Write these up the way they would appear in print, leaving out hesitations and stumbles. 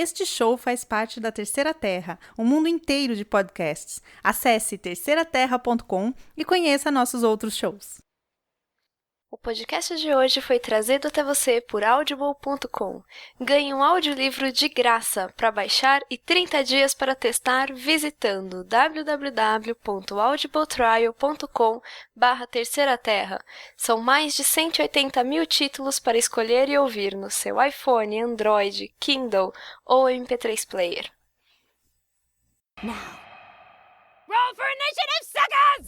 Este show faz parte da Terceira Terra, um mundo inteiro de podcasts. Acesse terceiraterra.com e conheça nossos outros shows. O podcast de hoje foi trazido até você por Audible.com. Ganhe um audiolivro de graça para baixar e 30 dias para testar visitando www.audibletrial.com/terceira terra. São mais de 180 mil títulos para escolher e ouvir no seu iPhone, Android, Kindle ou MP3 Player. Now, roll for initiative, suckers!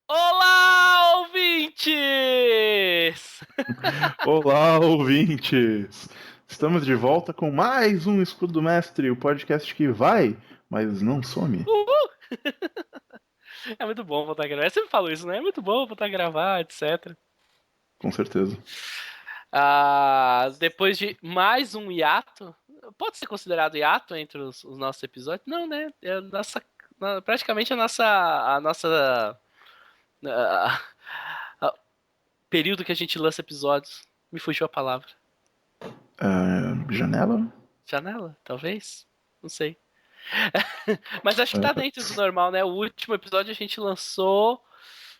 Olá, ouvintes! Olá, ouvintes! Estamos de volta com mais um Escudo do Mestre, o podcast que vai, mas não some. Uhul! É muito bom voltar a gravar. Eu sempre falo isso, né? É muito bom voltar a gravar, etc. Com certeza. Depois de mais um hiato, pode ser considerado hiato entre os nossos episódios? Não, né? É praticamente a nossa período que a gente lança episódios. Me fugiu a palavra. Janela? Janela? Talvez? Não sei. Mas acho que tá dentro do normal, né? O último episódio a gente lançou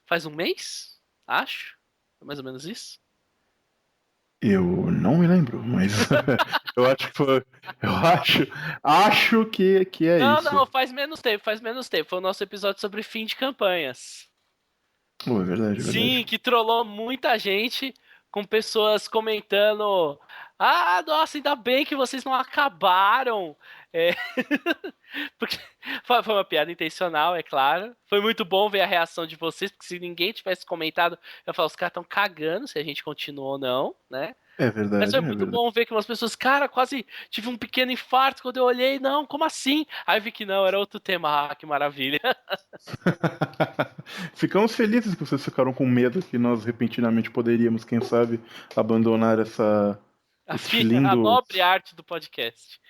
faz um mês? Acho. É mais ou menos isso. Eu não me lembro, mas eu acho que foi. Acho que é não, isso. Não, faz menos tempo. Foi o nosso episódio sobre fim de campanhas. É verdade, Sim, que trollou muita gente com pessoas comentando: ah, nossa, ainda bem que vocês não acabaram. Porque foi uma piada intencional, é claro. Foi muito bom ver a reação de vocês, porque se ninguém tivesse comentado, eu ia falar, os caras estão cagando se a gente continua ou não, né? É verdade, Mas foi muito bom ver que umas pessoas, cara, quase tive um pequeno infarto quando eu olhei, não, como assim? Aí vi que não, era outro tema, que maravilha. Ficamos felizes que vocês ficaram com medo que nós repentinamente poderíamos, quem sabe, abandonar esse A lindo. nobre arte do podcast.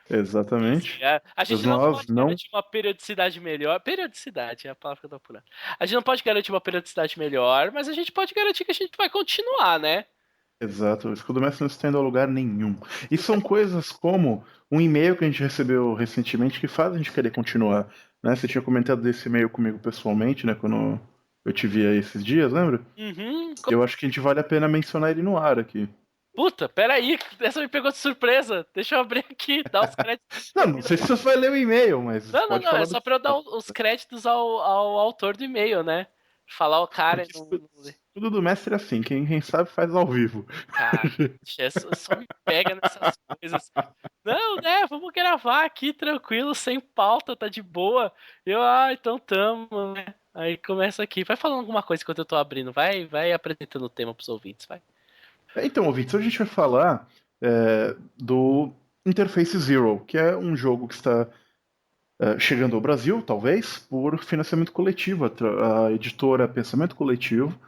Exatamente. A gente Mas não nós pode não. garantir uma periodicidade melhor. Periodicidade é a palavra que eu tô apurando. A gente não pode garantir uma periodicidade melhor, mas a gente pode garantir que a gente vai continuar, né? Exato, o Escudo Mestre não está indo a lugar nenhum. E são coisas como um e-mail que a gente recebeu recentemente que faz a gente querer continuar. Né? Você tinha comentado desse e-mail comigo pessoalmente, né? Quando eu te vi aí esses dias, lembra? Uhum. Eu acho que a gente vale a pena mencionar ele no ar aqui. Puta, peraí, essa me pegou de surpresa. Deixa eu abrir aqui, dar os créditos. Não sei se você vai ler o e-mail, mas Não, pode é falar só pra eu dar os créditos ao autor do e-mail, né? Falar o cara. Tudo do mestre é assim, quem sabe faz ao vivo. Cara, só me pega nessas coisas. Não, né? Vamos gravar aqui tranquilo, sem pauta, tá de boa. Então tamo, né? Aí começa aqui. Vai falando alguma coisa enquanto eu tô abrindo. Vai apresentando o tema pros ouvintes, vai. Então, ouvintes, hoje a gente vai falar do Interface Zero, que é um jogo que está chegando ao Brasil, talvez, por financiamento coletivo. A editora Pensamento Coletivo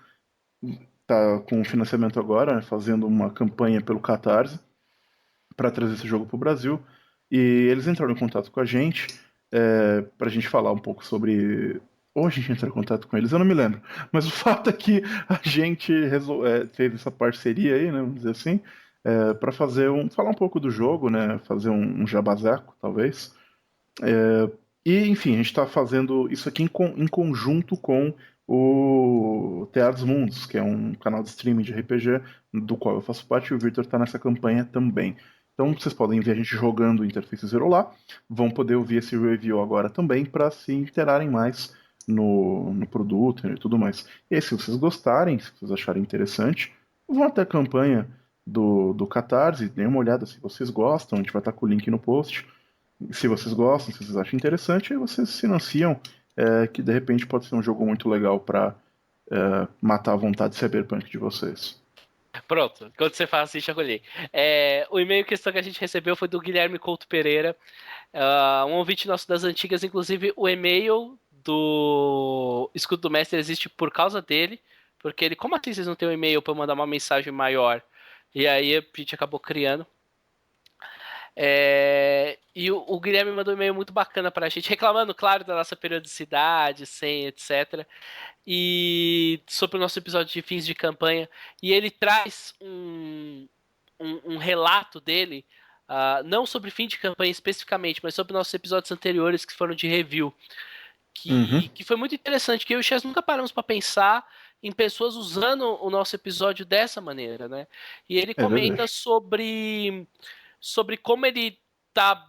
está com financiamento agora, né, fazendo uma campanha pelo Catarse para trazer esse jogo para o Brasil. E eles entraram em contato com a gente para a gente falar um pouco sobre. Ou a gente entrou em contato com eles, eu não me lembro. Mas o fato é que a gente fez essa parceria aí, né, vamos dizer assim, para falar um pouco do jogo, né, fazer um jabazeco, talvez. E, enfim, a gente está fazendo isso aqui em conjunto com o Tear dos Mundos, que é um canal de streaming de RPG do qual eu faço parte e o Victor está nessa campanha também. Então vocês podem ver a gente jogando o Interface Zero lá, vão poder ouvir esse review agora também para se interarem mais no produto e tudo mais. E aí, se vocês gostarem, se vocês acharem interessante, vão até a campanha do Catarse, deem uma olhada se vocês gostam, a gente vai estar com o link no post. Se vocês gostam, se vocês acham interessante, aí vocês financiam, que de repente pode ser um jogo muito legal pra matar a vontade de cyberpunk de vocês. Pronto, quando você fala assim, já colhei. O e-mail questão que a gente recebeu foi do Guilherme Couto Pereira, um ouvinte nosso das antigas. Inclusive o e-mail do Escudo do Mestre existe por causa dele, porque ele, como assim vocês não têm um e-mail para mandar uma mensagem maior? E aí a gente acabou criando. E o Guilherme mandou um e-mail muito bacana pra gente, reclamando, claro, da nossa periodicidade, sem, etc. E sobre o nosso episódio de fins de campanha. E ele traz um relato dele, não sobre fim de campanha especificamente, mas sobre nossos episódios anteriores que foram de review. Uhum. Que foi muito interessante, que eu e o Chess nunca paramos para pensar em pessoas usando o nosso episódio dessa maneira, né? E ele É comenta verdade. sobre como ele tá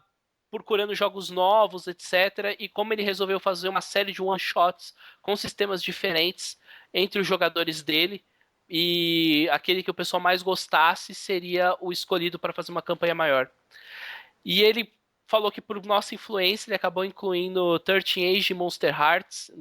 procurando jogos novos, etc. E como ele resolveu fazer uma série de one-shots com sistemas diferentes entre os jogadores dele. E aquele que o pessoal mais gostasse seria o escolhido para fazer uma campanha maior. E ele falou que por nossa influência ele acabou incluindo 13 Age e Monster Hearts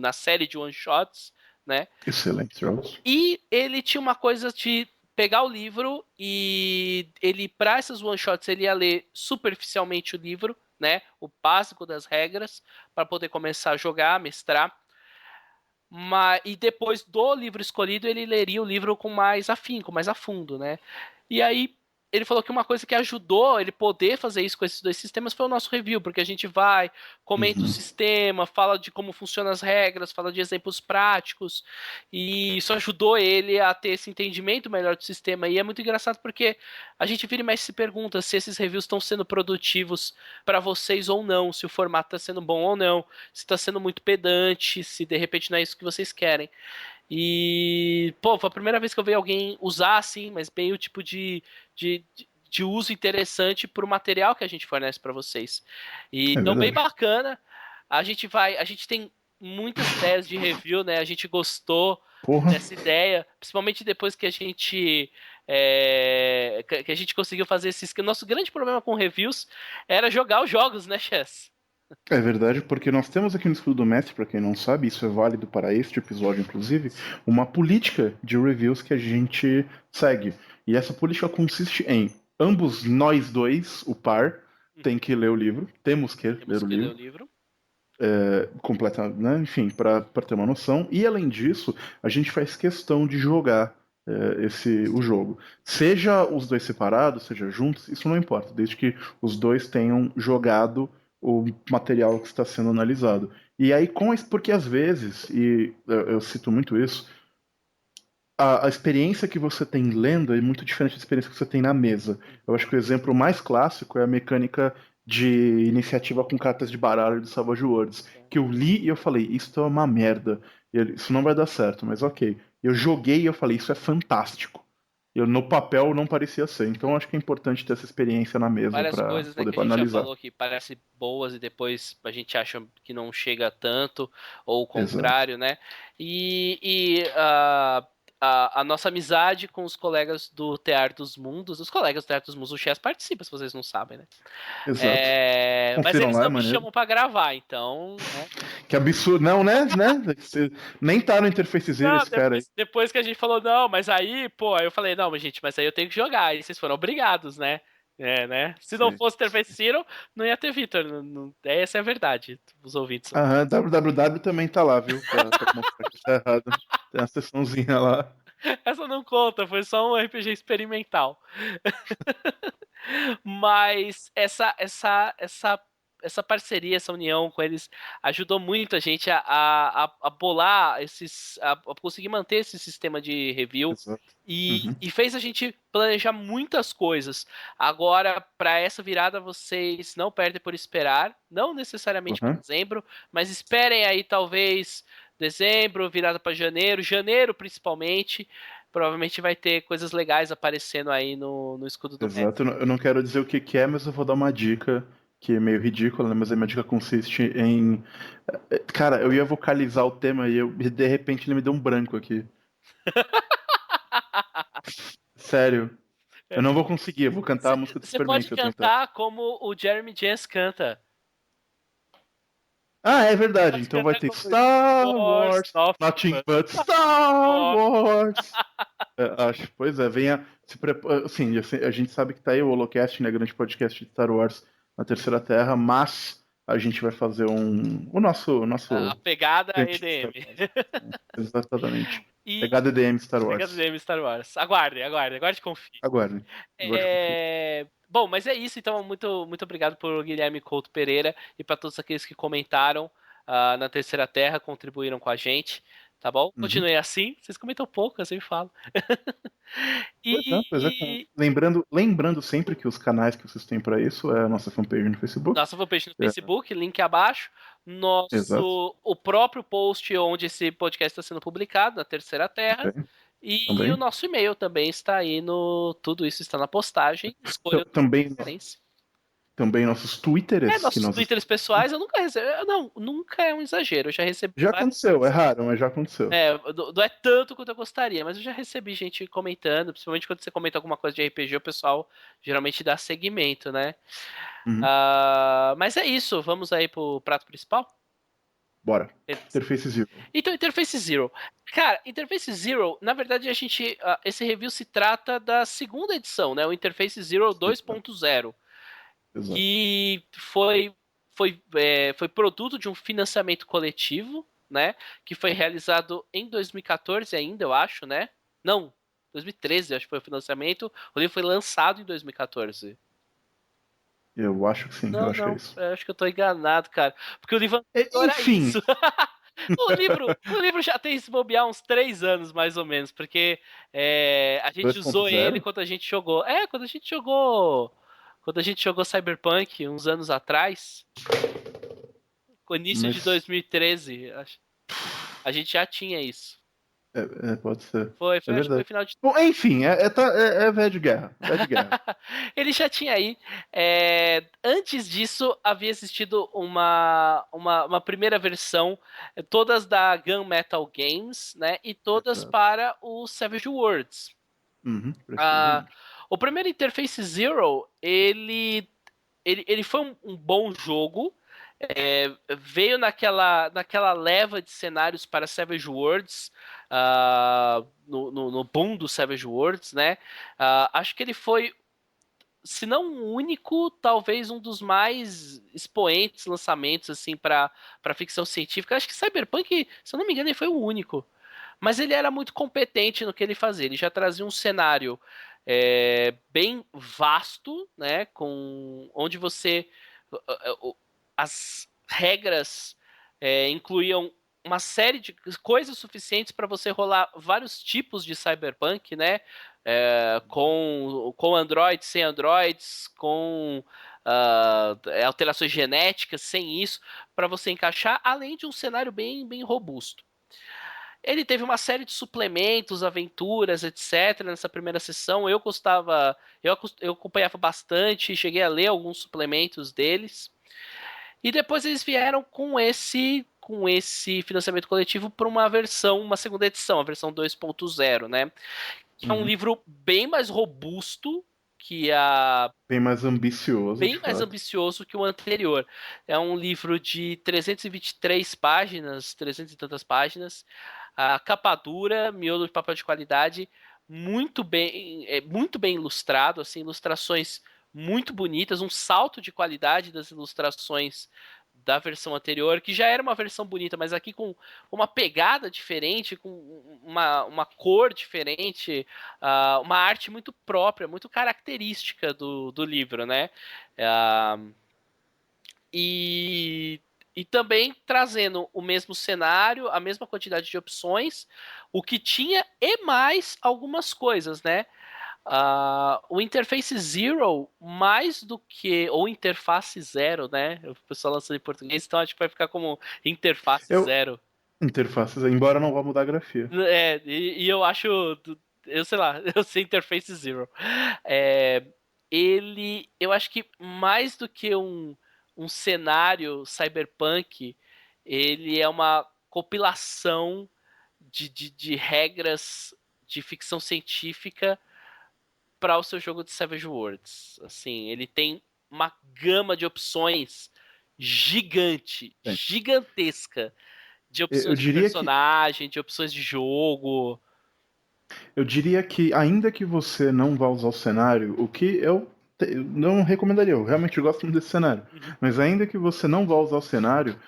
na série de one-shots, né? Excelente jogos. E ele tinha uma coisa de pegar o livro e ele, para essas one-shots, ele ia ler superficialmente o livro, né? O básico das regras, para poder começar a jogar, mestrar. E depois do livro escolhido, ele leria o livro com mais afinco, mais a fundo, né? E aí ele falou que uma coisa que ajudou ele poder fazer isso com esses dois sistemas foi o nosso review, porque a gente vai, comenta o Uhum. sistema, fala de como funcionam as regras, fala de exemplos práticos, e isso ajudou ele a ter esse entendimento melhor do sistema. E é muito engraçado porque a gente vira e mexe se pergunta se esses reviews estão sendo produtivos para vocês ou não, se o formato está sendo bom ou não, se está sendo muito pedante, se de repente não é isso que vocês querem. E, pô, foi a primeira vez que eu vi alguém usar assim, mas bem o tipo de uso interessante pro material que a gente fornece para vocês. E É então, bem verdade. bacana. A gente tem muitas ideias de review, né? A gente gostou Porra. dessa ideia, principalmente depois que a gente que a gente conseguiu fazer esses. Que o nosso grande problema com reviews era jogar os jogos, né, Chess? É verdade, porque nós temos aqui no Escudo do Mestre, para quem não sabe, isso é válido para este episódio, inclusive, uma política de reviews que a gente segue. E essa política consiste em ambos nós dois, o par, tem que ler o livro, temos que Temos ler o que ler o livro, livro. completa, né? Enfim, para ter uma noção. E além disso, a gente faz questão de jogar o jogo. Seja os dois separados, seja juntos, isso não importa, desde que os dois tenham jogado o material que está sendo analisado. E aí, porque às vezes, e eu cito muito isso, a experiência que você tem lendo é muito diferente da experiência que você tem na mesa. Eu acho que o exemplo mais clássico é a mecânica de iniciativa com cartas de baralho do Savage Worlds, que eu li e eu falei, isso é uma merda, isso não vai dar certo, mas ok. Eu joguei e eu falei, isso é fantástico. No papel não parecia ser, então eu acho que é importante ter essa experiência na mesa Várias para coisas, né, poder que a gente já analisar. falou que parecem boas e depois a gente acha que não chega tanto, ou o Exato. contrário, né? E a nossa amizade com os colegas do Teatro dos Mundos, os colegas do Teatro dos Mundos, o Chess participa, se vocês não sabem, né? Exato. Mas Confiram eles lá, é não me maneiro. chamam pra gravar, então, né? Que absurdo. Não, né? Você nem tá no Interface Zero Não, esse cara aí. depois que a gente falou, não, mas aí, pô, aí eu falei, não, mas gente, mas aí eu tenho que jogar, e vocês foram obrigados, né? Né? Se não Sim. fosse ter Zero, não ia ter Victor. Essa é a verdade. Os ouvintes. Aham, www também tá lá, viu? Pra mostrar que tá errado. Tem uma seçãozinha lá. Essa não conta, foi só um RPG experimental. Mas essa parceria, essa união com eles ajudou muito a gente a bolar a conseguir manter esse sistema de review Exato. e, Uhum. e fez a gente planejar muitas coisas. Agora, para essa virada, vocês não perdem por esperar, não necessariamente para Uhum. dezembro, mas esperem aí talvez dezembro, virada para janeiro principalmente. Provavelmente vai ter coisas legais aparecendo aí no Escudo do Mestre. Exato. Eu não quero dizer o que que é, mas eu vou dar uma dica que é meio ridícula, né? Mas a minha dica consiste em. Cara, eu ia vocalizar o tema e de repente ele me deu um branco aqui. Sério. Eu não vou conseguir, eu vou cantar a música do Você Superman pode se eu tentar. cantar como o Jeremy Jans canta. Ah, é verdade. Pode Então vai cantar ter como Star Wars, Optimus. nothing but Star Wars. Wars. Acho, pois é, venha se prepara. Assim, a gente sabe que tá aí o Holocast, né? Grande podcast de Star Wars na Terceira Terra, mas a gente vai fazer o A nosso pegada grande Star EDM. Wars. Exatamente. E Pegada EDM Star pegada Wars. EDM Star Wars. Aguarde e confie. Aguardem. Aguardem. Bom, mas é isso. Então, muito obrigado por Guilherme Couto Pereira e para todos aqueles que comentaram na Terceira Terra, contribuíram com a gente. Tá bom? Uhum. Continue assim. Vocês comentam pouco, eu sempre falo. Pois é. Lembrando sempre que os canais que vocês têm para isso é a nossa fanpage no Facebook. Nossa fanpage no É. Facebook, link abaixo. Exato. O próprio post onde esse podcast está sendo publicado, na Terceira Terra. Também. E Também. o nosso e-mail também está aí no. Tudo isso está na postagem. Escolha Também, preferência. também nossos Twitters. Nossos Twitters pessoais, eu nunca recebi. Não, nunca é um exagero. Eu já recebi. Já aconteceu, é raro, mas já aconteceu. Não é tanto quanto eu gostaria, mas eu já recebi gente comentando, principalmente quando você comenta alguma coisa de RPG, o pessoal geralmente dá seguimento, né? Uhum. Mas é isso, vamos aí pro prato principal? Bora. Interface Zero. Então, Interface Zero. Cara, Interface Zero, na verdade, esse review se trata da segunda edição, né? O Interface Zero 2.0. Exato. Que foi produto de um financiamento coletivo, né? Que foi realizado em 2014 ainda, eu acho, né? Não, 2013 acho que foi o financiamento. O livro foi lançado em 2014. Eu acho que sim, eu acho que é isso. Eu acho que eu tô enganado, cara. Porque o livro anterior era Enfim. isso. O livro já tem se bobear uns 3 anos, mais ou menos, porque a gente usou 2.0? ele quando a gente jogou. Quando a gente jogou Cyberpunk uns anos atrás, no início de 2013, a gente já tinha isso. Pode ser. Acho que foi verdade. final de. Bom, enfim, é velho de guerra. Velho de guerra. Ele já tinha aí. Antes disso, havia existido uma primeira versão, todas da Gunmetal Games, né? E todas para o Savage Worlds. Uhum, o primeiro Interface Zero, ele foi um bom jogo. Veio naquela leva de cenários para Savage Worlds, no boom do Savage Worlds, né? Acho que ele foi, se não o único, talvez um dos mais expoentes lançamentos assim para ficção científica. Acho que Cyberpunk, se eu não me engano, ele foi o único. Mas ele era muito competente no que ele fazia. Ele já trazia um cenário bem vasto, né? Onde você as regras incluíam uma série de coisas suficientes para você rolar vários tipos de cyberpunk, né? Com androids, sem androids, com alterações genéticas, sem isso, para você encaixar, além de um cenário bem, bem robusto. Ele teve uma série de suplementos, aventuras, etc. Nessa primeira sessão. Eu acompanhava bastante, cheguei a ler alguns suplementos deles. E depois eles vieram com esse financiamento coletivo para uma segunda edição, a versão 2.0, né? Que é um livro bem mais robusto que bem mais ambicioso. Bem mais ambicioso que o anterior. É um livro de 323 páginas, 300 e tantas páginas. A capa dura, miolo de papel de qualidade, muito bem ilustrado, assim, ilustrações muito bonitas, um salto de qualidade das ilustrações da versão anterior, que já era uma versão bonita, mas aqui com uma pegada diferente, com uma cor diferente, uma arte muito própria, muito característica do livro, né? E também trazendo o mesmo cenário, a mesma quantidade de opções, o que tinha e mais algumas coisas, né? O Interface Zero, mais do que. Ou Interface Zero, né? O pessoal lançando em português, então acho que vai ficar como Interface Zero. Interfaces, embora não vá mudar a grafia. E eu acho. Eu sei lá, eu sei Interface Zero. Eu acho que mais do que um cenário cyberpunk, ele é uma compilação de regras de ficção científica para o seu jogo de Savage Worlds. Assim, ele tem uma gama de opções gigantesca, de Eu opções de diria que personagem, de opções de jogo. Eu diria que, ainda que você não vá usar o cenário, o que eu não recomendaria, eu realmente gosto muito desse cenário, mas ainda que você não vá usar o cenário,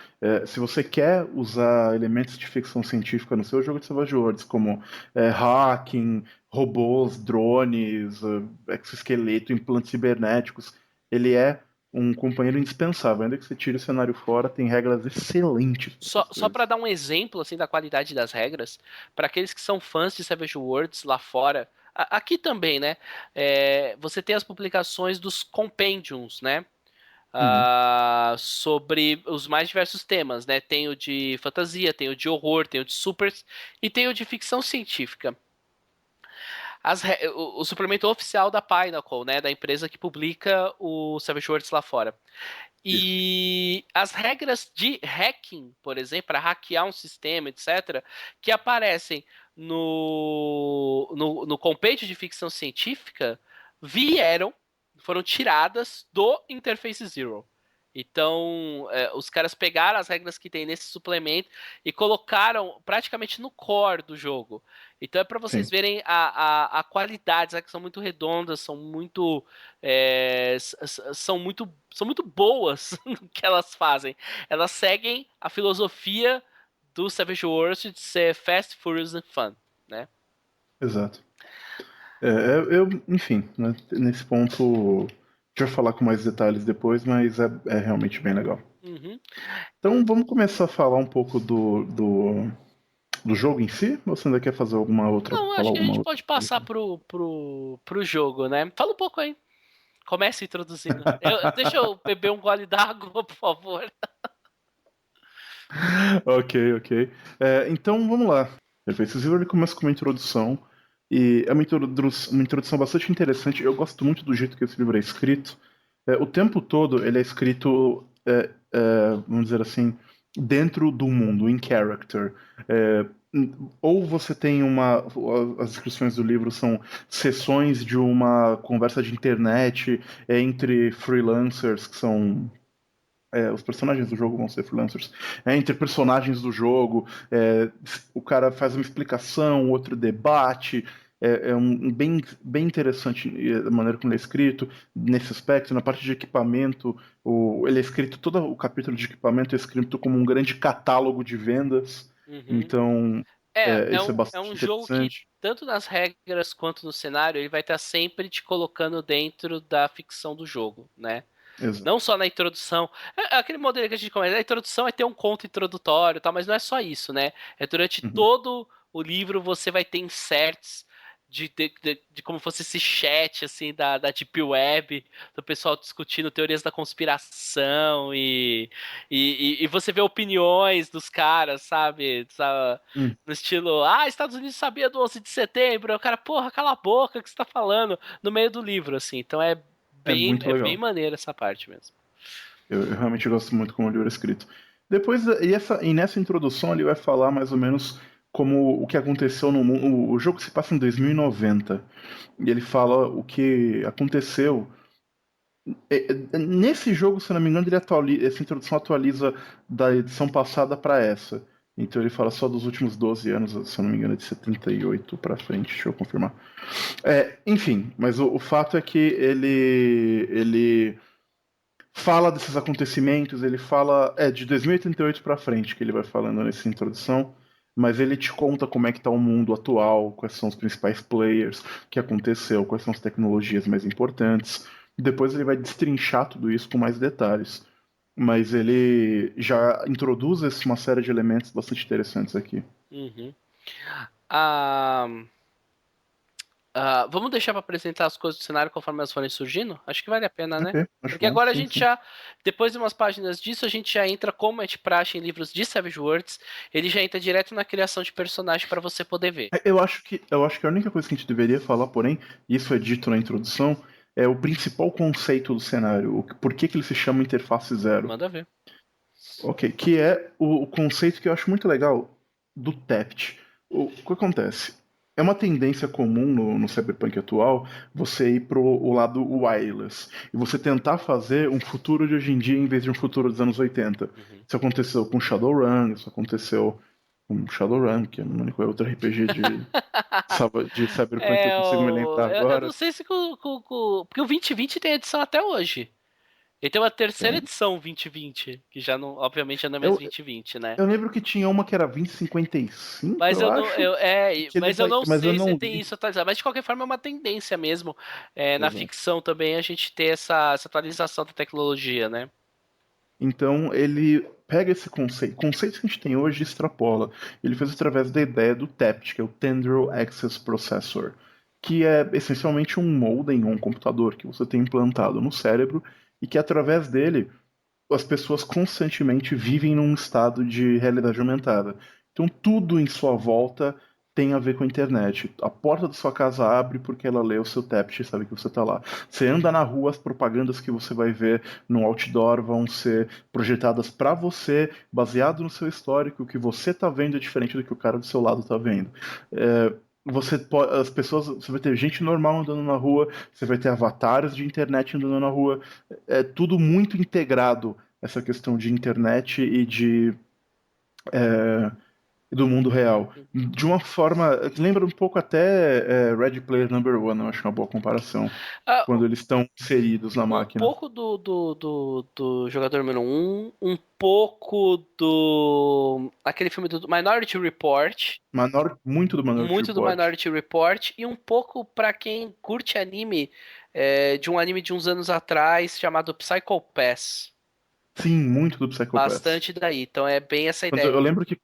se você quer usar elementos de ficção científica no seu jogo de Savage Worlds, como hacking, robôs, drones, exoesqueleto, implantes cibernéticos, ele é um companheiro indispensável. Ainda que você tire o cenário fora, tem regras excelentes para Só essas para dar um exemplo assim da qualidade das regras, para aqueles que são fãs de Savage Worlds lá fora, aqui também, né? Você tem as publicações dos compendiums, né? coisas. Sobre os mais diversos temas, né? Tem o de fantasia, tem o de horror, tem o de supers e tem o de ficção científica. O suplemento oficial da Pinnacle, né? Da empresa que publica o Savage Worlds lá fora. Isso. E as regras de hacking, por exemplo, para hackear um sistema, etc., que aparecem no compêndio de ficção científica, foram tiradas do Interface Zero. Então, os caras pegaram as regras que tem nesse suplemento e colocaram praticamente no core do jogo. Então é para vocês Sim. verem a qualidade, sabe, que são muito redondas, é, são muito boas no que elas fazem. Elas seguem a filosofia do Savage Worlds de ser fast, furious and fun, né? Exato. Enfim, né, nesse ponto, a gente vai falar com mais detalhes depois, mas é realmente bem legal. Uhum. Então vamos começar a falar um pouco do jogo em si? Ou você ainda quer fazer Não, falar acho que a alguma gente outra pode passar coisa? pro jogo, né? Fala um pouco aí. Comece introduzindo. Deixa eu beber um gole d'água, por favor. Ok, ok. Então vamos lá. Perfeito. Esse livro ele começa com uma introdução, e é uma introdução bastante interessante. Eu gosto muito do jeito que esse livro é escrito. O tempo todo ele é escrito, vamos dizer assim, dentro do mundo, in character. É, ou você tem as descrições do livro são sessões de uma conversa de internet entre freelancers que são os personagens do jogo vão ser freelancers. Entre personagens do jogo, o cara faz uma explicação, o outro debate. Bem interessante a maneira como ele é escrito nesse aspecto. Na parte de equipamento, ele é escrito, todo o capítulo de equipamento é escrito como um grande catálogo de vendas. Uhum. Então, isso é É bastante um jogo que, interessante. tanto nas regras quanto no cenário, ele vai estar sempre te colocando dentro da ficção do jogo, né? Exato. Não só na introdução. Aquele modelo que a gente começa. A introdução é ter um conto introdutório, e tal, mas não é só isso, né? Durante Uhum. todo o livro você vai ter inserts de como fosse esse chat assim da Deep Web, do pessoal discutindo teorias da conspiração e você vê opiniões dos caras, sabe? Hum. No estilo, Estados Unidos sabia do 11 de setembro, o cara, porra, cala a boca, o que você tá falando? No meio do livro, assim. Então É muito é bem legal. maneiro essa parte mesmo. Eu realmente gosto muito como o livro é escrito. Depois, e nessa introdução ele vai falar mais ou menos como o que aconteceu no mundo. O jogo se passa em 2090. E ele fala o que aconteceu. Nesse jogo, se não me engano, essa introdução atualiza da edição passada para essa. Então ele fala só dos últimos 12 anos, se eu não me engano, é de 78 para frente, deixa eu confirmar. Enfim, mas o fato é que ele fala desses acontecimentos, ele fala de 2088 para frente que ele vai falando nessa introdução, mas ele te conta como é que tá o mundo atual, quais são os principais players, o que aconteceu, quais são as tecnologias mais importantes. Depois ele vai destrinchar tudo isso com mais detalhes. Mas ele já introduz uma série de elementos bastante interessantes aqui. Uhum. Ah, vamos deixar para apresentar as coisas do cenário conforme elas forem surgindo? Acho que vale a pena, né? Ok, acho Porque bom, agora a sim, gente sim. depois de umas páginas disso, a gente já entra, como é de praxe em livros de Savage Worlds, ele já entra direto na criação de personagem para você poder ver. Eu acho que a única coisa que a gente deveria falar, porém, isso é dito na introdução, é o principal conceito do cenário. Por que ele se chama Interface Zero? Manda ver. Ok, que é o conceito que eu acho muito legal do TEPT. O que acontece? É uma tendência comum no cyberpunk atual você ir pro o lado wireless e você tentar fazer um futuro de hoje em dia em vez de um futuro dos anos 80. Uhum. Isso aconteceu com Shadowrun, isso aconteceu com Shadowrun, que é o único outro RPG de cyberpunk que eu consigo me lembrar Eu agora. não sei se porque o 2020 tem edição até hoje. Ele tem uma terceira Tem. edição 2020, que já não, obviamente já não é mais Eu, 2020, né? eu lembro que tinha uma que era 2055, Mas eu eu não, acho, e que ele mas eu vai, não mas eu sei se não tem li. isso atualizado. Mas de qualquer forma é uma tendência mesmo, na Exato. ficção também a gente ter essa atualização da tecnologia, né? Então ele pega esse conceito, conceitos que a gente tem hoje e extrapola. Ele fez através da ideia do TAPT, que é o Tendril Access Processor, que é essencialmente um modem ou um computador que você tem implantado no cérebro e que através dele as pessoas constantemente vivem num estado de realidade aumentada. Então tudo em sua volta tem a ver com a internet. A porta da sua casa abre porque ela lê o seu tapt e sabe que você está lá. Você anda na rua, as propagandas que você vai ver no outdoor vão ser projetadas para você, baseado no seu histórico. O que você está vendo é diferente do que o cara do seu lado está vendo. As pessoas, você vai ter gente normal andando na rua, você vai ter avatares de internet andando na rua, é tudo muito integrado, essa questão de internet é, e do mundo real. De uma forma. Lembra um pouco até Ready Player Number One, eu acho uma boa comparação. Ah, Quando eles estão inseridos na um máquina. pouco do jogador número um pouco do aquele filme do Minority Report, Muito do Minority muito do Report. Minority Report e um pouco pra quem curte anime, de um anime de uns anos atrás chamado Psycho Pass. Sim, muito do Psycho Pass. Bastante daí. Então é bem essa Quando eu ideia. lembro que.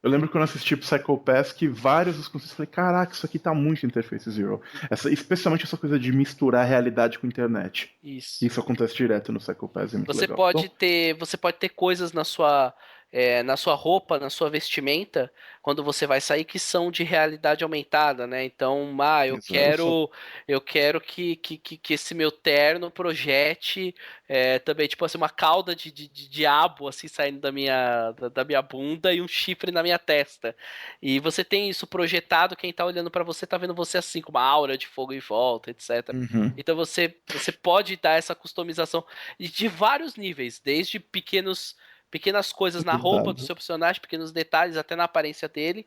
Eu lembro quando eu assisti Psycho Pass que vários dos conceitos eu falei, caraca, isso aqui tá muito Interface Zero. Especialmente essa coisa de misturar realidade com internet. Isso. Isso acontece direto no Psycho Pass, é muito Você legal. Então, você pode ter coisas na sua roupa, na sua vestimenta, quando você vai sair que são de realidade aumentada, né? Então, exato. eu quero que esse meu terno projete também, tipo assim, uma cauda de diabo assim saindo da minha bunda e um chifre na minha testa. E você tem isso projetado, quem tá olhando pra você tá vendo você assim, com uma aura de fogo em volta, etc. Uhum. Então você pode dar essa customização e de vários níveis, desde pequenas coisas na roupa do Detalhe. seu personagem, pequenos detalhes até na aparência dele,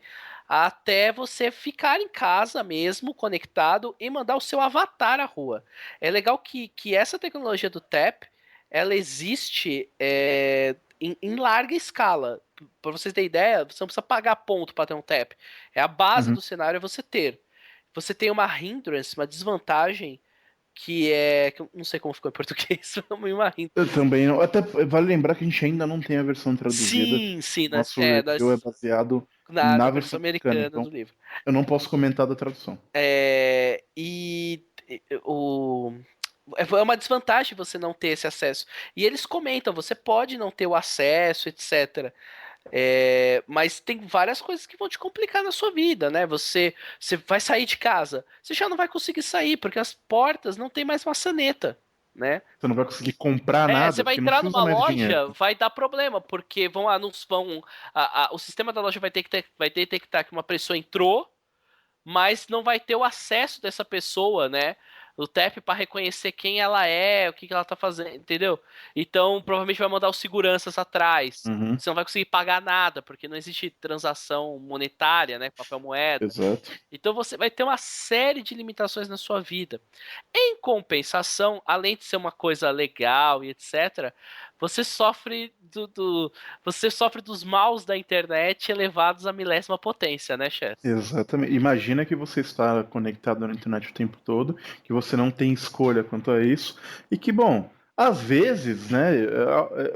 até você ficar em casa mesmo, conectado e mandar o seu avatar à rua. É legal que essa tecnologia do Tap, ela existe em larga escala. Para vocês terem ideia, você não precisa pagar ponto para ter um Tap. É a base Uhum. do cenário é você ter. Você tem uma hindrance, uma desvantagem que eu não sei como ficou em português, uma Eu também não. Até vale lembrar que a gente ainda não tem a versão traduzida. sim, sim, Nosso review é baseado na na versão versão americana, americana então do livro. eu não posso comentar da tradução. O é uma desvantagem você não ter esse acesso. E eles comentam, você pode não ter o acesso, etc. Mas tem várias coisas que vão te complicar na sua vida, né? Você vai sair de casa, você já não vai conseguir sair, porque as portas não tem mais maçaneta, né? Você não vai conseguir comprar Você nada, vai porque não entrar se usa numa mais dinheiro. loja, vai dar problema, porque o sistema da loja vai detectar que uma pessoa entrou, mas não vai ter o acesso dessa pessoa, né? O TAP para reconhecer quem ela é, o que ela tá fazendo, entendeu? Então, provavelmente vai mandar os seguranças atrás. Uhum, Você não vai conseguir pagar nada, porque não existe transação monetária, né? Papel moeda. exato. Então você vai ter uma série de limitações na sua vida. Em compensação, além de ser uma coisa legal e etc., você sofre você sofre dos maus da internet elevados à milésima potência, né, Chess? Exatamente. Imagina que você está conectado na internet o tempo todo, que você não tem escolha quanto a isso, e que, bom, às vezes, né,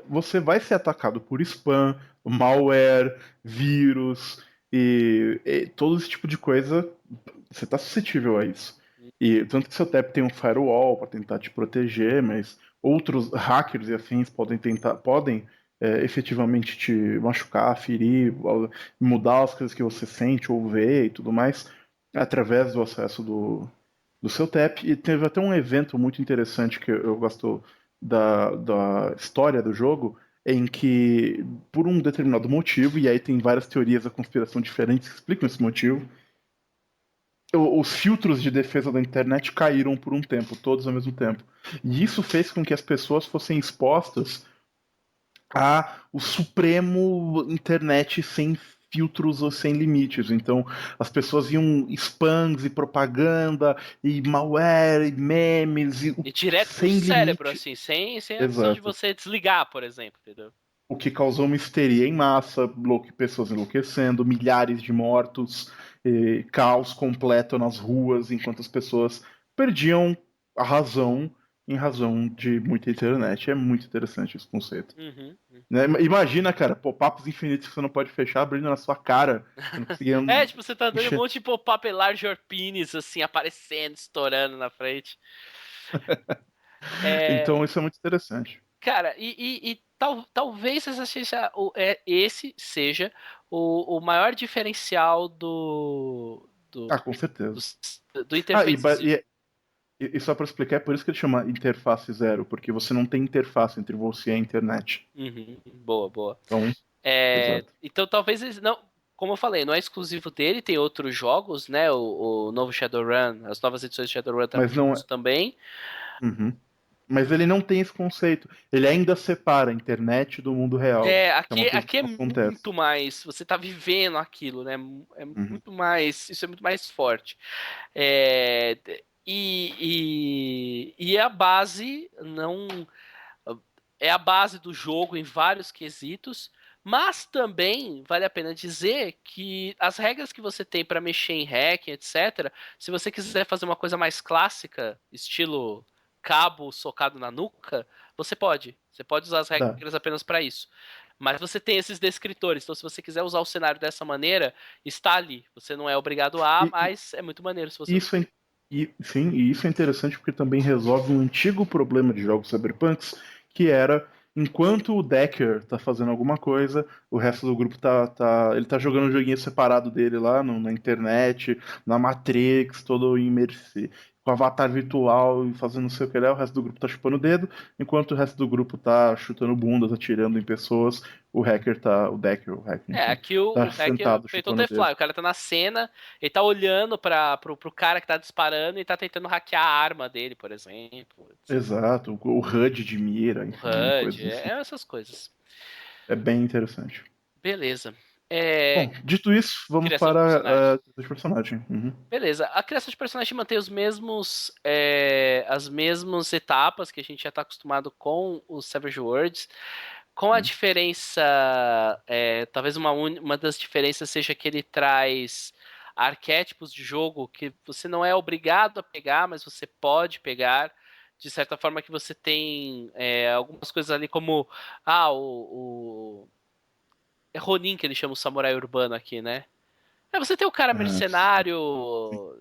você vai ser atacado por spam, malware, vírus e todo esse tipo de coisa. Você está suscetível a isso. E tanto que seu TAP tem um firewall para tentar te proteger, mas outros hackers e afins podem efetivamente te machucar, ferir, mudar as coisas que você sente ou vê e tudo mais, através do acesso do seu TAP. E teve até um evento muito interessante que eu gosto da história do jogo, em que, por um determinado motivo, e aí tem várias teorias da conspiração diferentes que explicam esse motivo, os filtros de defesa da internet caíram por um tempo, todos ao mesmo tempo. E isso fez com que as pessoas fossem expostas a o supremo internet sem filtros ou sem limites. Então, as pessoas iam spams e propaganda e malware e memes E direto pro sem cérebro, limite. assim, sem a opção de Exato. você desligar, por exemplo, entendeu? O que causou uma histeria em massa, pessoas enlouquecendo, milhares de mortos, caos completo nas ruas, enquanto as pessoas perdiam a razão em razão de muita internet. É muito interessante esse conceito. Uhum. Né? Imagina, cara, pop-ups infinitos que você não pode fechar abrindo na sua cara. Você não conseguia Tipo, você tá dando um monte de pop-up large or penis, assim, aparecendo, estourando na frente. Então isso é muito interessante. Cara, talvez esse seja o maior diferencial Ah, com certeza. do Ah, Interface Zero. e só para explicar, é por isso que ele chama interface zero, porque você não tem interface entre você e a internet. Uhum, boa, boa. Então, exato. Então talvez eles não. Como eu falei, não é exclusivo dele, tem outros jogos, né? O novo Shadowrun, as novas edições de Shadowrun Mas não é. também. Uhum. Mas ele não tem esse conceito. Ele ainda separa a internet do mundo real. Que é uma coisa Aqui é que não acontece. muito mais. Você tá vivendo aquilo, né? É Uhum. muito mais. Isso é muito mais forte. É, e a base não. É a base do jogo em vários quesitos. Mas também vale a pena dizer que as regras que você tem para mexer em hacking, etc., se você quiser fazer uma coisa mais clássica, estilo cabo socado na nuca, você pode. Você pode usar as Dá. regras apenas para isso. Mas você tem esses descritores, então se você quiser usar o cenário dessa maneira, está ali. Você não é obrigado a, E mas é muito maneiro se você usar. isso é, sim, e isso é interessante porque também resolve um antigo problema de jogos cyberpunks, que era enquanto o Decker tá fazendo alguma coisa, o resto do grupo ele tá jogando um joguinho separado dele lá na internet, na Matrix, todo imersivo, com avatar virtual e fazendo não sei o que lá, o resto do grupo tá chupando o dedo, enquanto o resto do grupo tá chutando bundas, atirando em pessoas, o Decker, o hacker, enfim, Aqui o tá hacker sentado feitou o chupando o The dedo. Fly. O cara tá na cena, ele tá olhando pro cara que tá disparando e tá tentando hackear a arma dele, por exemplo. Exato, o HUD de mira, O enfim, HUD, coisas assim. essas coisas. É bem interessante. Beleza. Bom, dito isso, vamos Criação de para personagem. os personagens. Uhum. Beleza. A criação de personagem mantém as mesmas etapas que a gente já tá acostumado com os Savage Worlds. Com a Uhum. diferença, talvez uma das diferenças seja que ele traz arquétipos de jogo que você não é obrigado a pegar, mas você pode pegar. De certa forma que você tem algumas coisas ali como é Ronin que ele chama o samurai urbano aqui, né? Você tem o cara Ah, mercenário,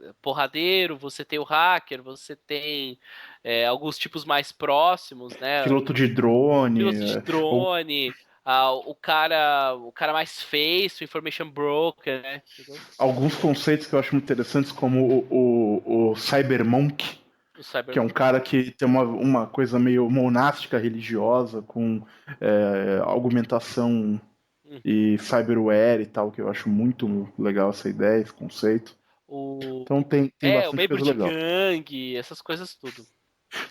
sim. porradeiro, você tem o hacker, você tem alguns tipos mais próximos, né? Piloto de drone, Piloto de ou drone, o cara mais face, o information broker, né? Entendeu? alguns conceitos que eu acho muito interessantes, como o Cybermonk, O que é um Cyberman. cara que tem uma coisa meio monástica religiosa, com argumentação e cyberware e tal, que eu acho muito legal essa ideia, esse conceito. O, Então tem o bastante membro coisa de legal. gangue, essas coisas tudo.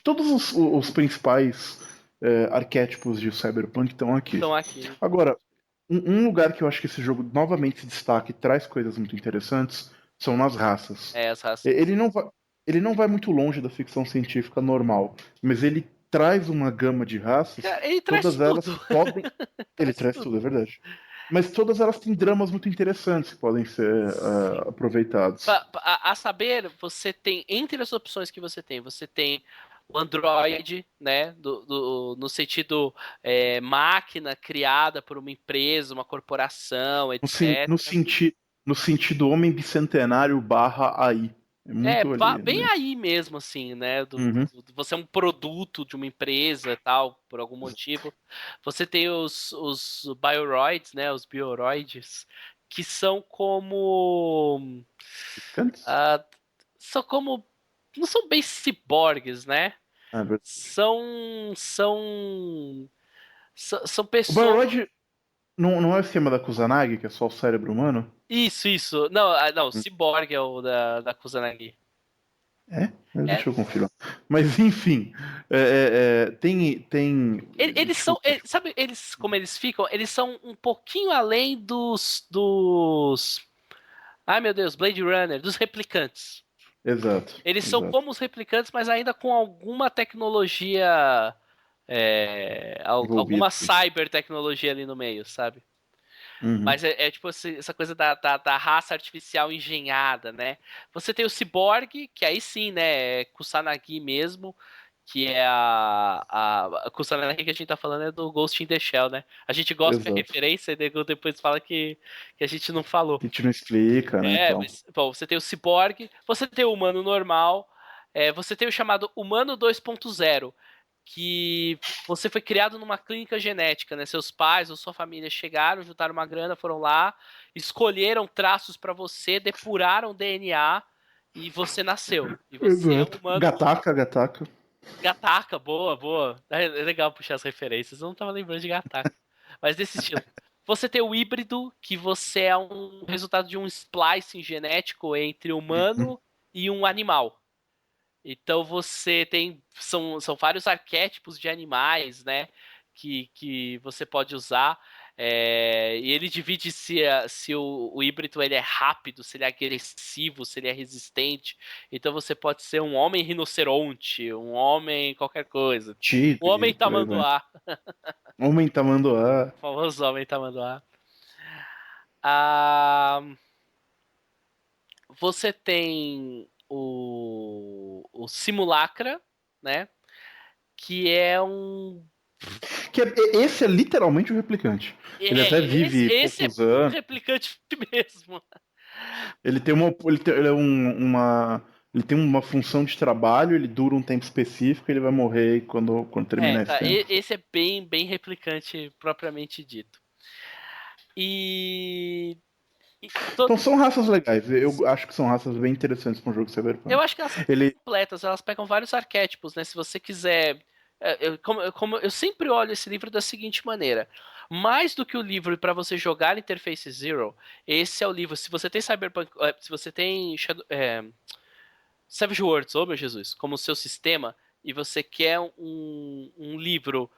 Todos os principais arquétipos de Cyberpunk estão aqui. Estão aqui. Agora, um lugar que eu acho que esse jogo novamente se destaca e traz coisas muito interessantes são nas raças. As raças. Ele não vai muito longe da ficção científica normal, mas ele traz uma gama de raças, Cara, ele traz todas elas tudo. podem. Ele Traz traz tudo. tudo, é verdade. Mas todas elas têm dramas muito interessantes que podem ser Sim. aproveitados. A saber, você tem, entre as opções que você tem o Android, né, no sentido máquina criada por uma empresa, uma corporação, No, sen- etc. no, senti- no sentido homem bicentenário barra AI. É muito ali, Bem né? aí mesmo, assim, né? Uhum. Você é um produto de uma empresa e tal, por algum motivo. Você tem os bioroids, né? Os bioroides, que são como. Cantos? ah, são como. Não são bem ciborgues, né? Ah, é verdade. São. São O pessoas. Bioroid, Não é o esquema da Kusanagi, que é só o cérebro humano? Isso. Não, o Cyborg é o da Kusanagi. É? É. Deixa eu confirmar. Mas enfim, tem. Eles são. Sabe eles, como eles ficam? Eles são um pouquinho além dos. Ai meu Deus, Blade Runner, dos replicantes. Exato. Eles são Exato. como os replicantes, mas ainda com alguma tecnologia. Envolvido. Alguma cyber tecnologia ali no meio, sabe? Uhum. Mas é tipo essa coisa da raça artificial engenhada, né? Você tem o Cyborg, que aí sim, né? É Kusanagi mesmo, que é a Kusanagi que a gente tá falando é do Ghost in the Shell, né? A gente gosta que é Exato. referência e depois fala que a gente não falou. A gente não explica, né? É, Então. mas bom, você tem o Cyborg, você tem o humano normal, você tem o chamado humano 2.0, que você foi criado numa clínica genética, né? Seus pais ou sua família chegaram, juntaram uma grana, foram lá, escolheram traços pra você, depuraram DNA e você nasceu. E você é um Exato. humano Gataca. Gataca, boa. É legal puxar as referências. Eu não tava lembrando de Gataca. Mas desse estilo. Você tem o híbrido, que você é um resultado de um splicing genético entre Uhum. humano e um animal. Então você tem. São vários arquétipos de animais, né? Que você pode usar. E ele divide se o híbrido ele é rápido, se ele é agressivo, se ele é resistente. Então você pode ser um homem rinoceronte, um homem qualquer coisa. Um homem Tigre, por aí vai. tamanduá. Homem tamanduá. O famoso homem tamanduá. Ah, você tem o simulacra, né? Que é um. Esse é literalmente o replicante. Ele até vive Esse é poucos muito anos. replicante mesmo. Ele tem ele tem uma função de trabalho, ele dura um tempo específico e ele vai morrer quando terminar esse Tá. tempo. Esse é bem replicante propriamente dito. E. e to- Então são raças legais. Eu acho que são raças bem interessantes para um jogo de eu Cyberpunk. acho que elas são Ele. completas, elas pegam vários arquétipos, né? Se você quiser. Como eu sempre olho esse livro da seguinte maneira: mais do que o livro para você jogar Interface Zero, esse é o livro. Se você tem Cyberpunk, se você tem Savage Worlds, oh meu Jesus, como seu sistema, e você quer um livro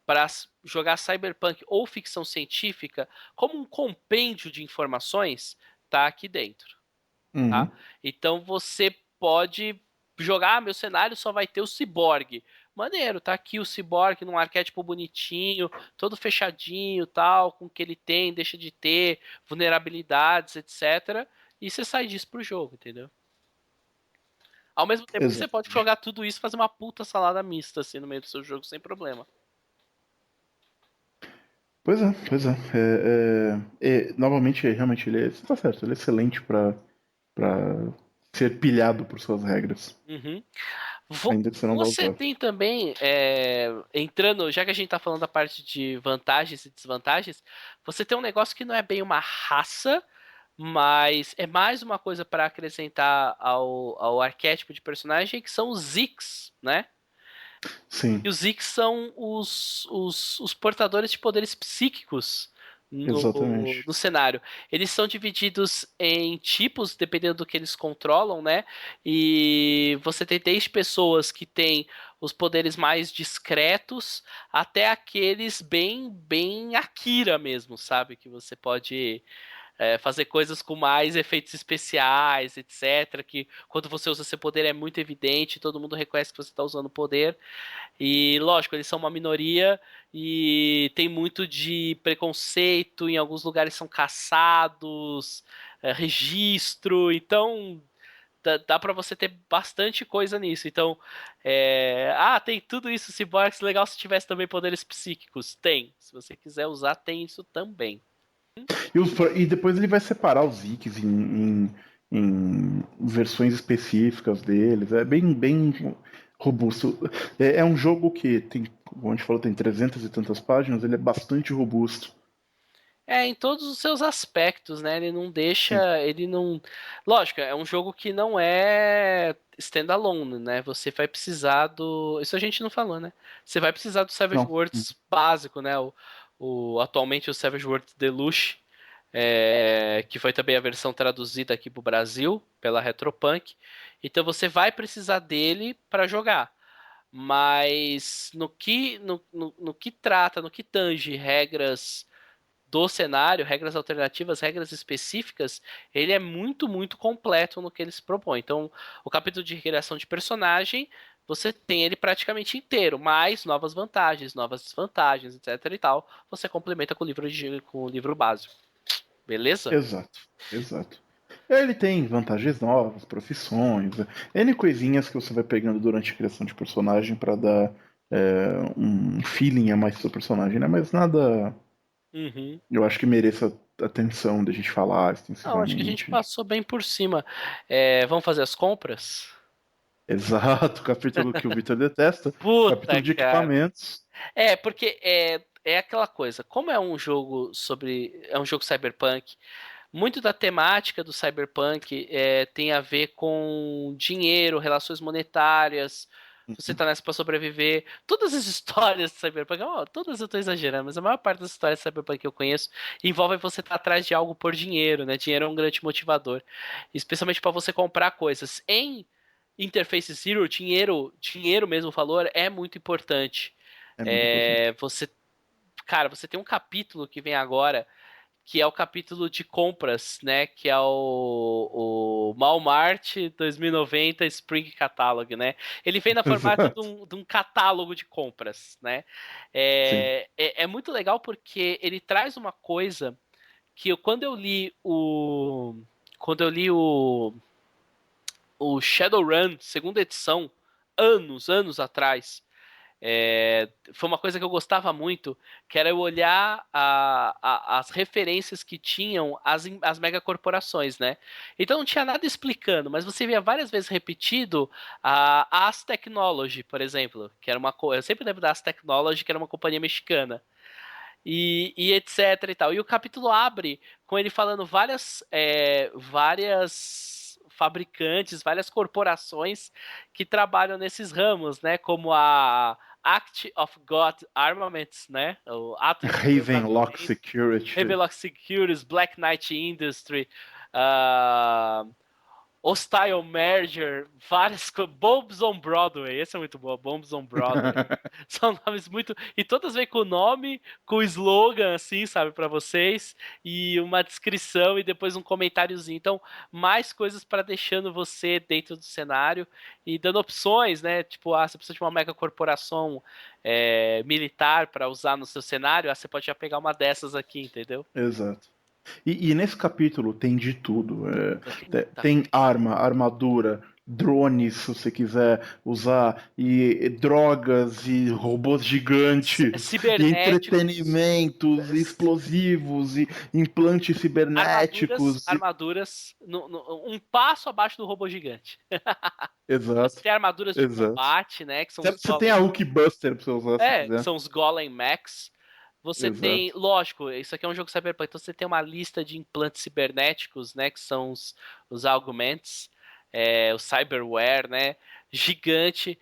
para jogar Cyberpunk ou ficção científica, como um compêndio de informações, tá aqui dentro. Tá? Uhum. Então você pode jogar, meu cenário só vai ter o ciborgue. Maneiro, tá aqui o ciborgue num arquétipo bonitinho, todo fechadinho, tal, com o que ele tem, deixa de ter, vulnerabilidades, etc. E você sai disso pro jogo, entendeu? Ao mesmo tempo que você pode Exatamente. jogar tudo isso e fazer uma puta salada mista assim no meio do seu jogo sem problema. Pois é. Novamente, realmente, você tá certo, ele é excelente para ser pilhado por suas regras, Uhum. ainda que você não vá Você usar. tem também, entrando, já que a gente tá falando da parte de vantagens e desvantagens, você tem um negócio que não é bem uma raça, mas é mais uma coisa para acrescentar ao arquétipo de personagem, que são os Zix, né? Sim, E os Zix são os portadores de poderes psíquicos no exatamente. cenário. Eles são divididos em tipos, dependendo do que eles controlam, né? E você tem desde pessoas que têm os poderes mais discretos até aqueles bem Akira mesmo, sabe? Que você pode fazer coisas com mais efeitos especiais, etc. Que quando você usa seu poder é muito evidente, todo mundo reconhece que você está usando o poder. E lógico, eles são uma minoria e tem muito de preconceito, em alguns lugares são caçados, registro, então dá para você ter bastante coisa nisso. Então, tem tudo isso, Cyborgs, legal se tivesse também poderes psíquicos. Tem. Se você quiser usar, tem isso também. E depois ele vai separar os Zikes em versões específicas deles. É bem robusto. É um jogo que tem, como a gente falou, tem 300 e tantas páginas, ele é bastante robusto. Em todos os seus aspectos, né? Ele não Sim. deixa, ele não. Lógico, é um jogo que não é standalone, né? Você vai precisar do. Isso a gente não falou, né? Você vai precisar do Savage Não. Worlds básico, né? atualmente o Savage Worlds Deluxe, que foi também a versão traduzida aqui pro Brasil pela Retropunk. Então você vai precisar dele para jogar. Mas no que trata, no que tange regras do cenário, regras alternativas, regras específicas, ele é muito, muito completo no que ele se propõe. Então, o capítulo de criação de personagem, você tem ele praticamente inteiro, mais novas vantagens, novas desvantagens, etc e tal. Você complementa com com o livro básico. Beleza? Exato, exato. Ele tem vantagens novas, profissões, N coisinhas que você vai pegando durante a criação de personagem pra dar um feeling a mais do seu personagem, né? Mas nada Uhum. eu acho que mereça atenção da gente falar Não, acho que a gente extensivamente. passou bem por cima. Vamos fazer as compras? Exato, capítulo que o Victor detesta, Puta, capítulo de cara. equipamentos. Porque é aquela coisa. Como é um jogo é um jogo cyberpunk, muito da temática do cyberpunk tem a ver com dinheiro, relações monetárias. Você tá nessa pra sobreviver. Todas as histórias de cyberpunk, todas eu tô exagerando, mas a maior parte das histórias de cyberpunk que eu conheço envolve você estar atrás de algo por dinheiro, né? Dinheiro é um grande motivador, especialmente para você comprar coisas. Em Interface Zero, dinheiro mesmo, o valor é muito importante. É muito importante. Cara, você tem um capítulo que vem agora, que é o capítulo de compras, né? Que é o Walmart 2090 Spring Catalog, né? Ele vem no formato de Exato. de um catálogo de compras, né? Sim. É muito legal porque ele traz uma coisa que quando eu li o Shadowrun, segunda edição, anos atrás, foi uma coisa que eu gostava muito, que era eu olhar as referências que tinham as megacorporações, né? Então não tinha nada explicando, mas você via várias vezes repetido a As Technology, por exemplo, que era eu sempre lembro da As Technology, que era uma companhia mexicana. E etc e tal. E o capítulo abre com ele falando várias fabricantes, várias corporações que trabalham nesses ramos, né? Como a Act of God Armaments, né? O Ato de Deus Ravenlock Armamento, Security. Havelock Securities, Black Knight Industry, uh, Hostile Merger, Bombs on Broadway, esse é muito bom, Bombs on Broadway. São nomes muito. E todas vêm com o nome, com o slogan, assim, sabe, pra vocês, e uma descrição e depois um comentáriozinho. Então, mais coisas para deixando você dentro do cenário e dando opções, né? Tipo, você precisa de uma mega corporação militar para usar no seu cenário, você pode já pegar uma dessas aqui, entendeu? Exato. E nesse capítulo tem de tudo. Tem muita Tem coisa. arma, armadura, drones, se você quiser usar, e drogas, e robôs gigantes, e Cibernéticos. entretenimentos, e explosivos, e implantes cibernéticos. Armaduras um passo abaixo do robô gigante. Você Exato, tem armaduras de exato. combate, né? Que são os Você tem a Golem. Hulkbuster pra você usar se Que quiser. são os Golem Max. Você tem, Exato. lógico, isso aqui é um jogo cyberpunk, então você tem uma lista de implantes cibernéticos, né? Que são os augments, o cyberware, né? Gigante.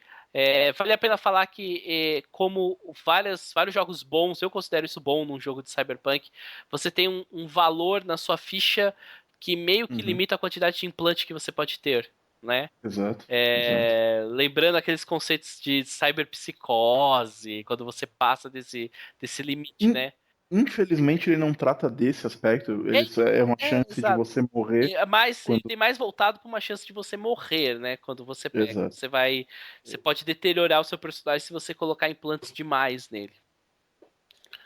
Vale a pena falar que, como vários jogos bons, eu considero isso bom num jogo de cyberpunk, você tem um valor na sua ficha que meio que Uhum. limita a quantidade de implante que você pode ter, né? Exato. Exato. Lembrando aqueles conceitos de cyberpsicose, quando você passa desse limite, In- né? Infelizmente ele não trata desse aspecto, ele só é uma chance de Exato. você morrer Ele quando. tem mais voltado para uma chance de você morrer, né? Quando você pega. Exato. Você pode deteriorar o seu personagem se você colocar implantes demais nele.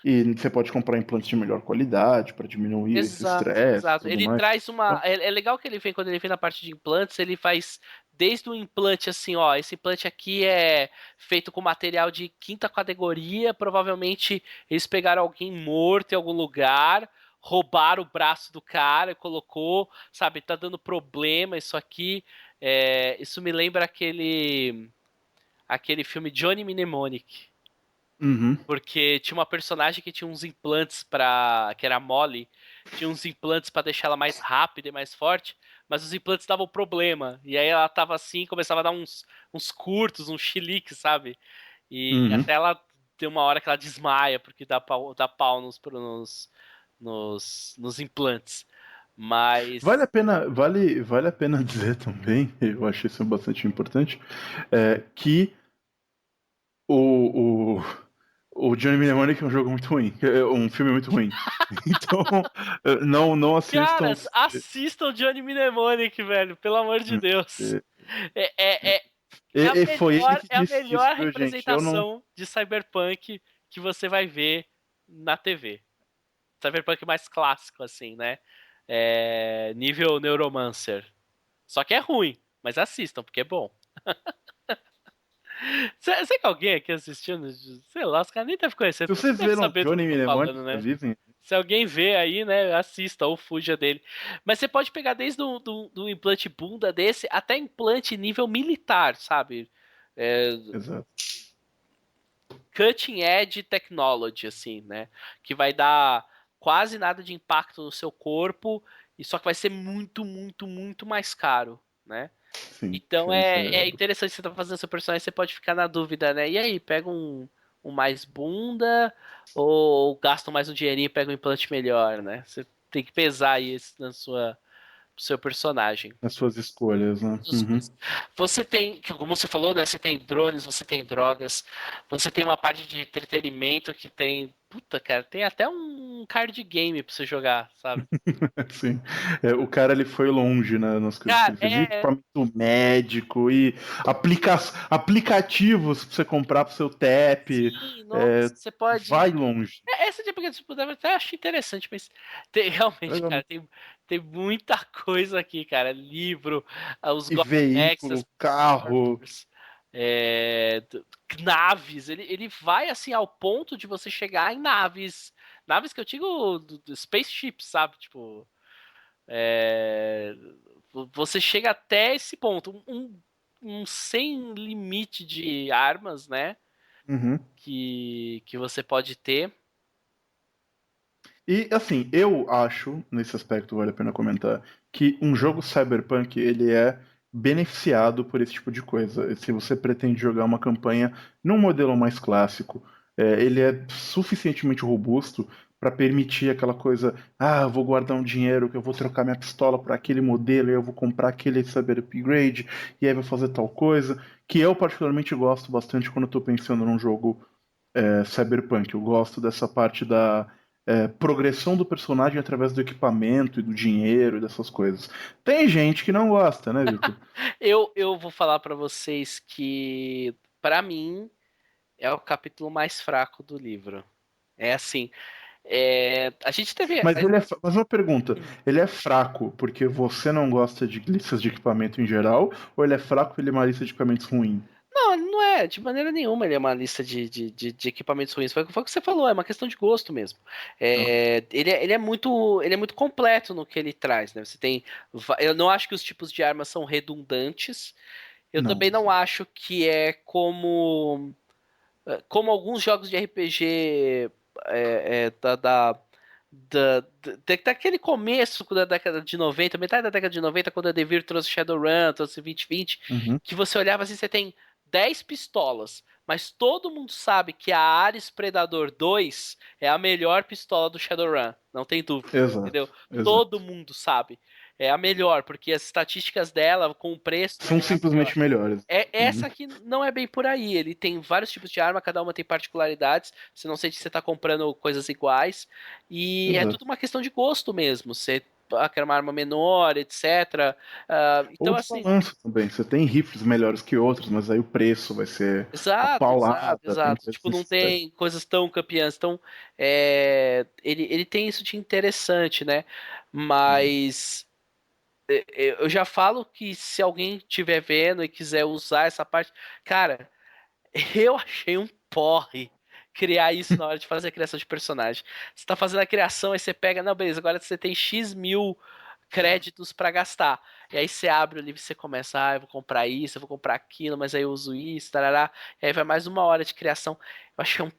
E você pode comprar implantes de melhor qualidade para diminuir esse Exato, estresse e exato. tudo Ele mais. traz uma. Então, É legal que ele vem, quando ele vem na parte de implantes, ele faz desde o implante assim, ó. Esse implante aqui é feito com material de quinta categoria. Provavelmente eles pegaram alguém morto em algum lugar, roubaram o braço do cara, colocou, sabe, tá dando problema isso aqui. Isso me lembra aquele filme Johnny Mnemonic. uhum, Porque tinha uma personagem que tinha uns implantes que era a Molly, tinha uns implantes pra deixar ela mais rápida e mais forte, mas os implantes davam problema. E aí ela tava assim, começava a dar uns curtos, uns chiliques, sabe? E uhum. até ela tem uma hora que ela desmaia porque dá pau nos implantes. Mas. Vale a pena dizer também, eu achei isso bastante importante, que o Johnny Mnemonic é um jogo muito ruim, é um filme muito ruim. Então, não assistam. Caras, assistam Johnny Mnemonic, velho, pelo amor de Deus. Foi ele que É a disse melhor isso, representação de Cyberpunk que você vai ver na TV. Cyberpunk mais clássico, assim, né? Nível Neuromancer. Só que é ruim, mas assistam, porque é bom. Sei que alguém aqui assistindo, sei lá, os caras nem devem conhecer. Se vocês devem viram saber do Johnny que eu tô Mnemonic, falando, né? avisem. Se alguém vê aí, né, assista ou fuja dele. Mas você pode pegar desde do implante bunda desse até implante nível militar, sabe? Exato. Cutting edge technology, assim, né? Que vai dar quase nada de impacto no seu corpo, e só que vai ser muito, muito, muito mais caro, né? Sim, Então diferença é interessante você tá fazendo seu personagem, você pode ficar na dúvida, né? E aí, pega um mais bunda ou gasta mais um dinheirinho e pega um implante melhor, né? Você tem que pesar isso no seu personagem. As suas escolhas, né? Uhum. Você tem, como você falou, né? Você tem drones, você tem drogas, você tem uma parte de entretenimento que tem. Puta, cara, tem até um card game pra você jogar, sabe? Sim. O cara ele foi longe, né, nas coisas que Cara, ele fez. E equipamento médico e aplicativos pra você comprar pro seu TAP. Sim, nossa, você pode. Vai longe. Essa de tipo, eu até acho interessante, mas realmente, cara, tem muita coisa aqui, cara. Livro, os E Gotham veículo, Nexus, carro. naves. Ele vai assim ao ponto de você chegar em naves. Naves que eu digo do spaceship, sabe? Tipo. Você chega até esse ponto. Um sem limite de armas, né? Uhum. Que você pode ter. E assim, eu acho, nesse aspecto vale a pena comentar, que um jogo cyberpunk ele é beneficiado por esse tipo de coisa. Se você pretende jogar uma campanha num modelo mais clássico, ele é suficientemente robusto para permitir aquela coisa, eu vou guardar um dinheiro que eu vou trocar minha pistola por aquele modelo, e eu vou comprar aquele cyber upgrade, e aí vou fazer tal coisa, que eu particularmente gosto bastante quando eu tô pensando num jogo cyberpunk. Eu gosto dessa parte da progressão do personagem através do equipamento e do dinheiro e dessas coisas. Tem gente que não gosta, né, Vitor? Eu vou falar pra vocês que, pra mim, é o capítulo mais fraco do livro. É assim, a gente teve. Mas uma pergunta, ele é fraco porque você não gosta de listas de equipamento em geral, ou ele é fraco porque ele é uma lista de equipamentos ruim? Não, ele não é, de maneira nenhuma ele é uma lista de equipamentos ruins. Foi o que você falou, é uma questão de gosto mesmo. Ele é muito completo no que ele traz, né? Você tem. Eu não acho que os tipos de armas são redundantes. Eu Não. também não acho que é como alguns jogos de RPG daquele começo da década de 90, metade da década de 90, quando a Devir trouxe Shadowrun, trouxe 2020, Uhum. que você olhava assim, você tem 10 pistolas, mas todo mundo sabe que a Ares Predador 2 é a melhor pistola do Shadowrun, não tem dúvida, Exato, entendeu? exato. Todo mundo sabe. É a melhor, porque as estatísticas dela, com o preço... São simplesmente melhores. Essa aqui não é bem por aí. Ele tem vários tipos de arma, cada uma tem particularidades. Você não sente se você tá comprando coisas iguais. E é Exato. tudo uma questão de gosto mesmo. Você quer uma arma menor, etc. Então, Ou de assim. balanço também. Você tem rifles melhores que outros, mas aí o preço vai ser a Exato, exato, paulada. Tem exato. coisas Tipo, não assim. tem coisas tão campeãs. Então, ele tem isso de interessante, né? Mas. Eu já falo que se alguém estiver vendo e quiser usar essa parte, cara, eu achei um porre criar isso na hora de fazer a criação de personagem. Você tá fazendo a criação, aí você pega, não, beleza, agora você tem X mil créditos pra gastar. E aí você abre o livro e você começa, eu vou comprar isso, eu vou comprar aquilo, mas aí eu uso isso, tarará. E aí vai mais uma hora de criação. Eu achei um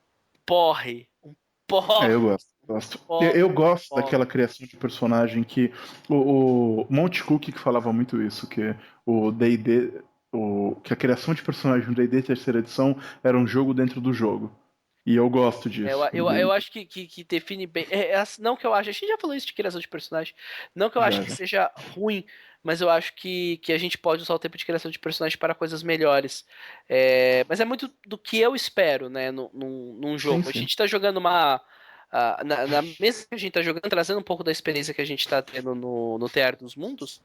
porre. Um porre. Eu gosto. Gosto. Porre, Eu gosto porre. daquela criação de personagem que o Monte Cook que falava muito isso, que o D&D, que a criação de personagem no D&D terceira edição era um jogo dentro do jogo. E eu gosto disso. Eu acho que define bem. Não que eu acho, a gente já falou isso de criação de personagem. Não que eu acho que seja ruim, mas eu acho que a gente pode usar o tempo de criação de personagem para coisas melhores. Mas é muito do que eu espero, né, num jogo. Sim, A sim. gente tá jogando na mesa que a gente tá jogando, trazendo um pouco da experiência que a gente tá tendo no Teatro dos Mundos.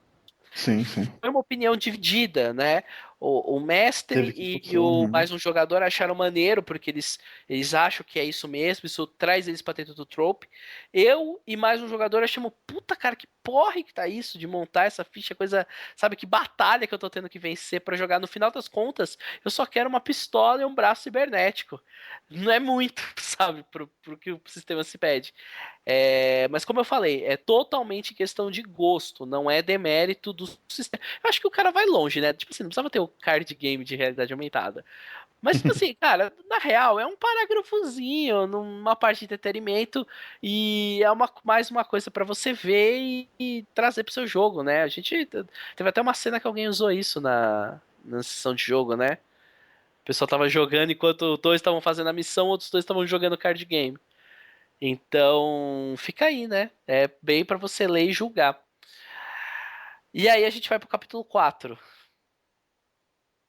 Sim, sim. Foi uma opinião dividida, né? O Teve mestre que e o uhum. mais um jogador acharam maneiro, porque eles acham que é isso mesmo, isso traz eles pra dentro do trope. Eu e mais um jogador achamos, puta cara, que porra que tá isso de montar essa ficha, coisa, sabe, que batalha que eu tô tendo que vencer pra jogar. No final das contas, eu só quero uma pistola e um braço cibernético. Não é muito, sabe, pro que o sistema se pede. Mas como eu falei, é totalmente questão de gosto, não é demérito do sistema. Eu acho que o cara vai longe, né? Tipo assim, não precisava ter o card game de realidade aumentada. Mas, tipo assim, cara, na real, é um parágrafozinho numa parte de entretenimento e é mais uma coisa pra você ver e trazer pro seu jogo, né? A gente teve até uma cena que alguém usou isso na sessão de jogo, né? O pessoal tava jogando enquanto dois estavam fazendo a missão, outros dois estavam jogando card game. Então, fica aí, né? É bem pra você ler e julgar. E aí a gente vai pro capítulo 4.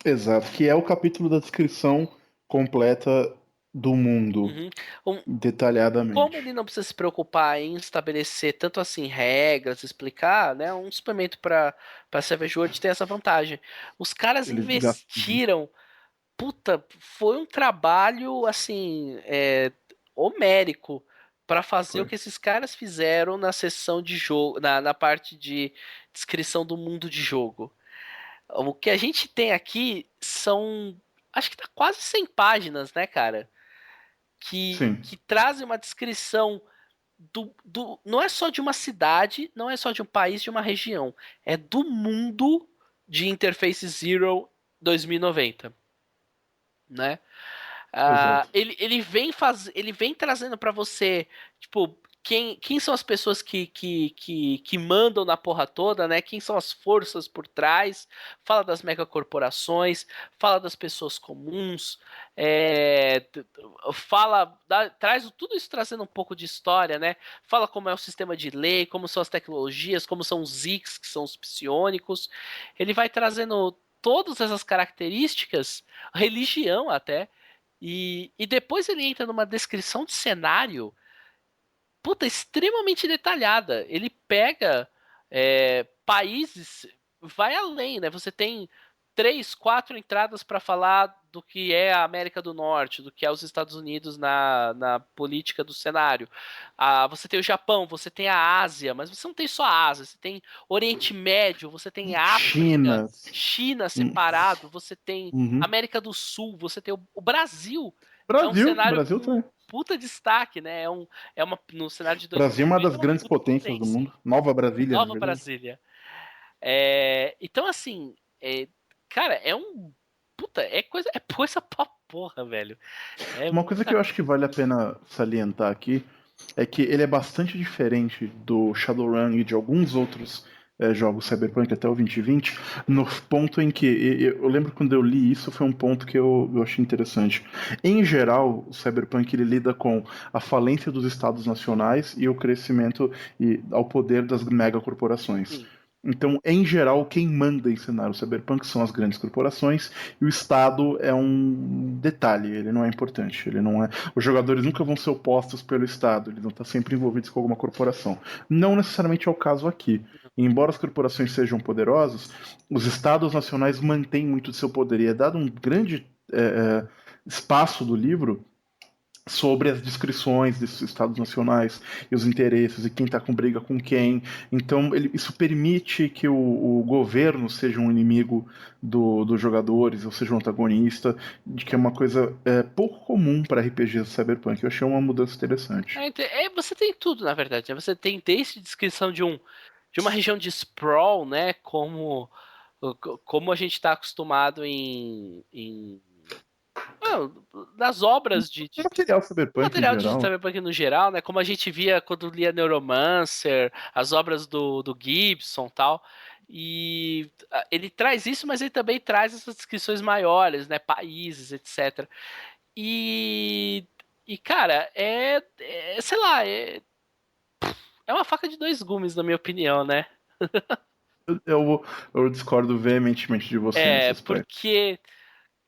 Exato, que é o capítulo da descrição completa do mundo, Uhum. Um, Como detalhadamente. ele não precisa se preocupar em estabelecer tanto assim regras, explicar, né? Um suplemento para Savage Worlds tem essa vantagem. Os caras Eles gastam. Uhum. investiram, puta, foi um trabalho assim, homérico para fazer o Foi. que esses caras fizeram na sessão de jogo, na parte de descrição do mundo de jogo. O que a gente tem aqui são, acho que tá quase 100 páginas, né, cara? Sim, Que trazem uma descrição não é só de uma cidade, não é só de um país, de uma região. É do mundo de Interface Zero 2090, né? exato. Ele vem trazendo pra você, tipo, quem são as pessoas que mandam na porra toda, né? Quem são as forças por trás? Fala das megacorporações, fala das pessoas comuns, traz tudo isso trazendo um pouco de história, né? Fala como é o sistema de lei, como são as tecnologias, como são os Zix, que são os psionicos. Ele vai trazendo todas essas características, religião até, e depois ele entra numa descrição de cenário, puta, extremamente detalhada. Ele pega países, vai além, né? Você tem três, quatro entradas para falar do que é a América do Norte, do que é os Estados Unidos na política do cenário. Você tem o Japão, você tem a Ásia, mas você não tem só a Ásia, você tem Oriente Médio, você tem África, China. China Hum, separado, você tem uhum. América do Sul, você tem o Brasil. É um Brasil, cenário Brasil com também. puta destaque, né? No cenário de Brasil é uma 2090 das é uma grandes puta potências do potência. mundo. Nova Brasília, na Nova verdade. Brasília. Então, assim, cara, puta, é coisa pra porra, velho. É Uma coisa que muita eu acho que coisa. vale a pena salientar aqui é que ele é bastante diferente do Shadowrun e de alguns outros jogos Cyberpunk até o 2020, no ponto em que eu lembro quando eu li isso, foi um ponto que eu achei interessante. Em geral, o Cyberpunk ele lida com a falência dos estados nacionais e o crescimento e ao poder das megacorporações. Sim. Então, em geral, quem manda em cenário cyberpunk são as grandes corporações e o Estado é um detalhe, ele não é importante, ele não é. Os jogadores nunca vão ser opostos pelo Estado, eles vão estar sempre envolvidos com alguma corporação. Não necessariamente é o caso aqui. E embora as corporações sejam poderosas, os Estados nacionais mantêm muito de seu poder e é dado um grande espaço do livro sobre as descrições desses estados nacionais e os interesses e quem está com briga com quem. Então, isso permite que o governo seja um inimigo dos jogadores, ou seja um antagonista, de que é uma coisa pouco comum para RPGs de Cyberpunk. Eu achei uma mudança interessante. Você tem tudo, na verdade, né? Você tem desde descrição de uma região de sprawl, né? Como a gente está acostumado nas obras O material Cyberpunk em material de geral. cyberpunk no geral, né? Como a gente via quando lia Neuromancer, as obras do Gibson, tal. E ele traz isso, mas ele também traz essas descrições maiores, né? Países, etc. E E, cara, sei lá, é uma faca de dois gumes, na minha opinião, né? Eu discordo veementemente de você nesse aspecto. Porque,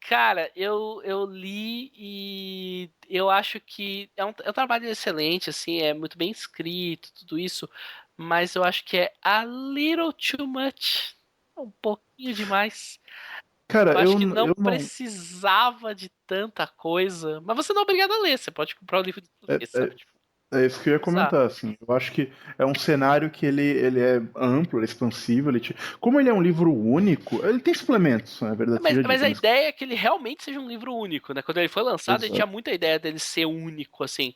cara, eu li e eu acho que é um trabalho excelente, assim, é muito bem escrito, tudo isso, mas eu acho que é a little too much, um pouquinho demais. Cara, Eu acho que não eu não. precisava de tanta coisa, mas você não é obrigado a ler, você pode comprar o livro de É, ler, sabe? Tipo, é isso que eu ia exato. comentar, assim. Eu acho que é um cenário que ele é amplo, ele é expansivo. Como ele é um livro único, ele tem suplementos, na verdade, você Mas, já mas disse, a mas. ideia é que ele realmente seja um livro único, né? Quando ele foi lançado, ele tinha Exato, muita ideia dele ser único, assim.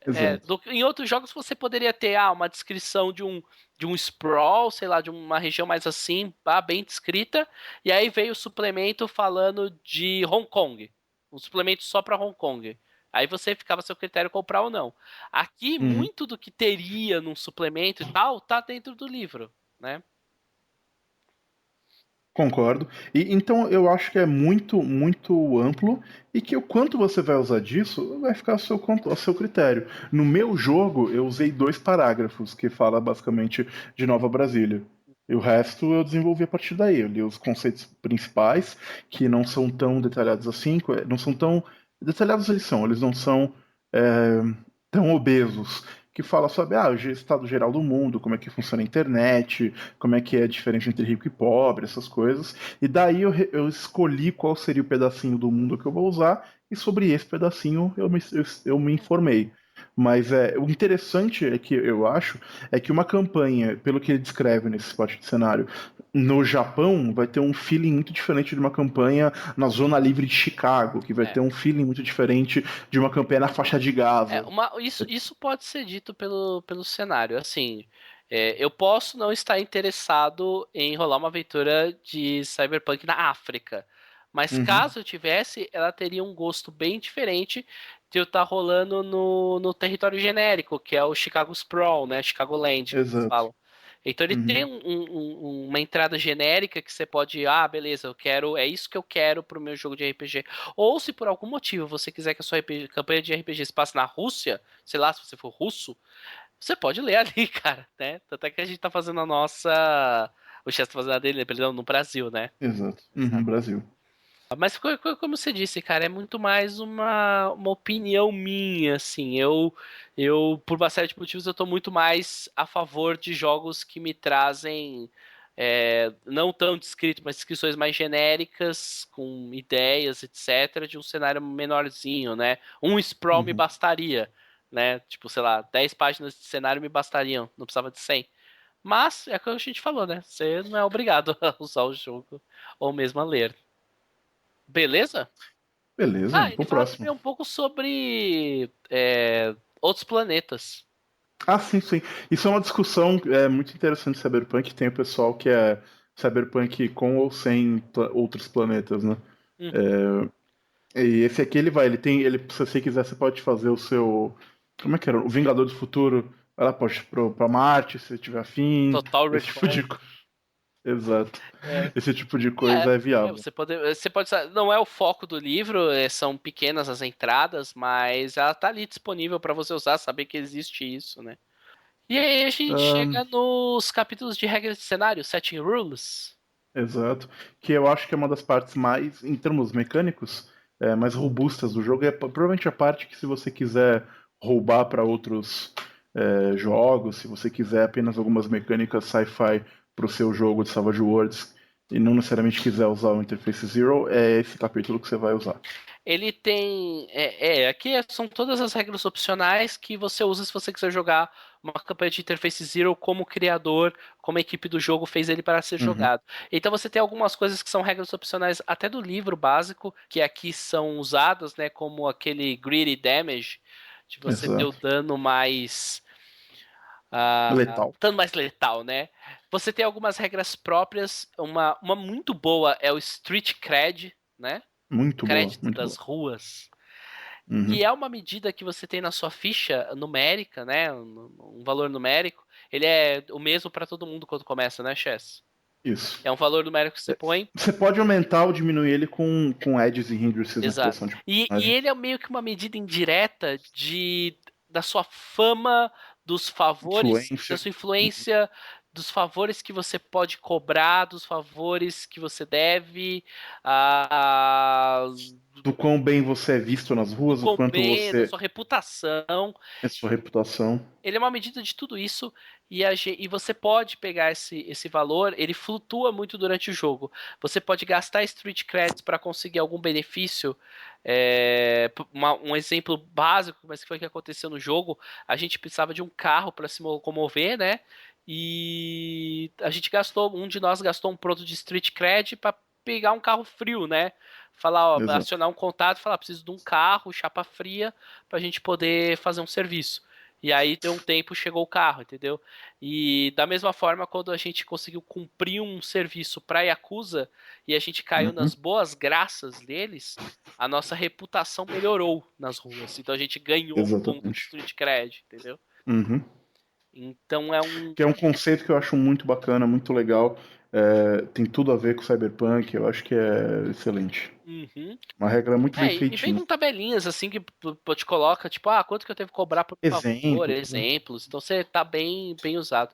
exato. Em outros jogos você poderia ter uma descrição de um sprawl, sei lá, de uma região mais assim, bem descrita, e aí veio o suplemento falando de Hong Kong. Um suplemento só para Hong Kong. Aí você ficava a seu critério comprar ou não. Aqui, Uhum. muito do que teria num suplemento e tal, tá dentro do livro, né? Concordo. E então eu acho que é muito, muito amplo e que o quanto você vai usar disso vai ficar ao seu critério. No meu jogo, eu usei 2 parágrafos que fala basicamente de Nova Brasília. E o resto eu desenvolvi a partir daí. Eu li os conceitos principais, que não são tão detalhados assim, não são tão detalhados eles não são é, tão obesos. Que fala sobre o estado geral do mundo, como é que funciona a internet, como é que é a diferença entre rico e pobre, essas coisas. E daí eu escolhi qual seria o pedacinho do mundo que eu vou usar, e sobre esse pedacinho eu me informei. Mas o interessante é que eu acho é que uma campanha, pelo que ele descreve nesse spot de cenário, no Japão vai ter um feeling muito diferente de uma campanha na Zona Livre de Chicago, que vai É. ter um feeling muito diferente de uma campanha na faixa de Gaza. Isso pode ser dito pelo cenário. Assim, eu posso não estar interessado em rolar uma aventura de Cyberpunk na África. Mas Uhum, caso eu tivesse, ela teria um gosto bem diferente de eu estar rolando no território genérico, que é o Chicago Sprawl, né? Chicagoland, que eles exato. falam. Então ele tem Uhum, uma entrada genérica que você pode, beleza, é isso que eu quero pro meu jogo de RPG. Ou se por algum motivo você quiser que a sua campanha de RPG se passe na Rússia, sei lá, se você for russo, você pode ler ali, cara, né? Tanto é que a gente tá fazendo a nossa. O Chess tá fazendo a dele, perdão, no Brasil, né? exato. Uhum, Exato. Brasil. Mas como você disse, cara, é muito mais uma opinião minha, assim. Por uma série de motivos, eu tô muito mais a favor de jogos que me trazem, não tão descrito, mas descrições mais genéricas, com ideias, etc., de um cenário menorzinho, né? Um sprawl me Uhum. bastaria, né? Tipo, sei lá, 10 páginas de cenário me bastariam, não precisava de 100. Mas, é o que a gente falou, né? Você não é obrigado a usar o jogo ou mesmo a ler. Beleza? Beleza, vamos Ele pro fala próximo. também um pouco sobre outros planetas. Ah, sim, sim. Isso é uma discussão muito interessante de Cyberpunk. Tem o pessoal que é Cyberpunk com ou sem outros planetas, né? Uhum. E esse aqui se você quiser, você pode fazer o seu, como é que era? O Vingador do Futuro. Ela pode ir pra Marte, se tiver afim. Total Esse tipo de, Recall. exato. É, Esse tipo de coisa é viável. você pode, não é o foco do livro, são pequenas as entradas, mas ela tá ali disponível para você usar, saber que existe isso, né? E aí a gente Ahn, chega nos capítulos de regras de cenário, Setting Rules. Exato. Que eu acho que é uma das partes mais, em termos mecânicos, mais robustas do jogo. É provavelmente a parte que, se você quiser roubar para outros jogos, se você quiser apenas algumas mecânicas sci-fi para o seu jogo de Savage Worlds e não necessariamente quiser usar o Interface Zero, é esse capítulo que você vai usar. Ele tem. Aqui são todas as regras opcionais que você usa se você quiser jogar uma campanha de Interface Zero como criador, como a equipe do jogo fez ele para ser Uhum, jogado. Então você tem algumas coisas que são regras opcionais até do livro básico, que aqui são usadas, né? Como aquele Greedy Damage, de você ter o exato. dano mais. Letal. Dano mais letal, né? Você tem algumas regras próprias. Uma muito boa é o Street Cred, né? Muito boa, Crédito muito das boa. ruas, que Uhum. é uma medida que você tem na sua ficha numérica, né? Um valor numérico. Ele é o mesmo para todo mundo quando começa, né, Chess? Isso. É um valor numérico que você põe. Você pode aumentar ou diminuir ele com edges e hindrances na Exato. seleção de E personagem. ele é meio que uma medida indireta da sua fama, dos favores, Influência. da sua influência, dos favores que você pode cobrar, dos favores que você deve, Do quão bem você é visto nas ruas, o quanto da você sua reputação. é sua reputação. Ele é uma medida de tudo isso e você pode pegar esse valor, ele flutua muito durante o jogo. Você pode gastar Street Credits para conseguir algum benefício. Um exemplo básico, mas que foi o que aconteceu no jogo, a gente precisava de um carro para se locomover, né? E um de nós gastou um produto de Street Cred para pegar um carro frio, né? Falar, ó, Exato. acionar um contato, falar, preciso de um carro, chapa fria, pra gente poder fazer um serviço. E aí deu um tempo, chegou o carro, entendeu? E da mesma forma, quando a gente conseguiu cumprir um serviço pra Yakuza e a gente caiu nas boas graças deles, a nossa reputação melhorou nas ruas. Então a gente ganhou um ponto de Exatamente. street cred, entendeu? Uhum. Então é um. Que é um conceito que eu acho muito bacana, muito legal. Tem tudo a ver com Cyberpunk, eu acho que é excelente. Uhum. Uma regra muito bem E vem feitinha. com tabelinhas assim que te coloca, tipo, quanto que eu devo que cobrar por favor, exemplos. Então você tá bem usado.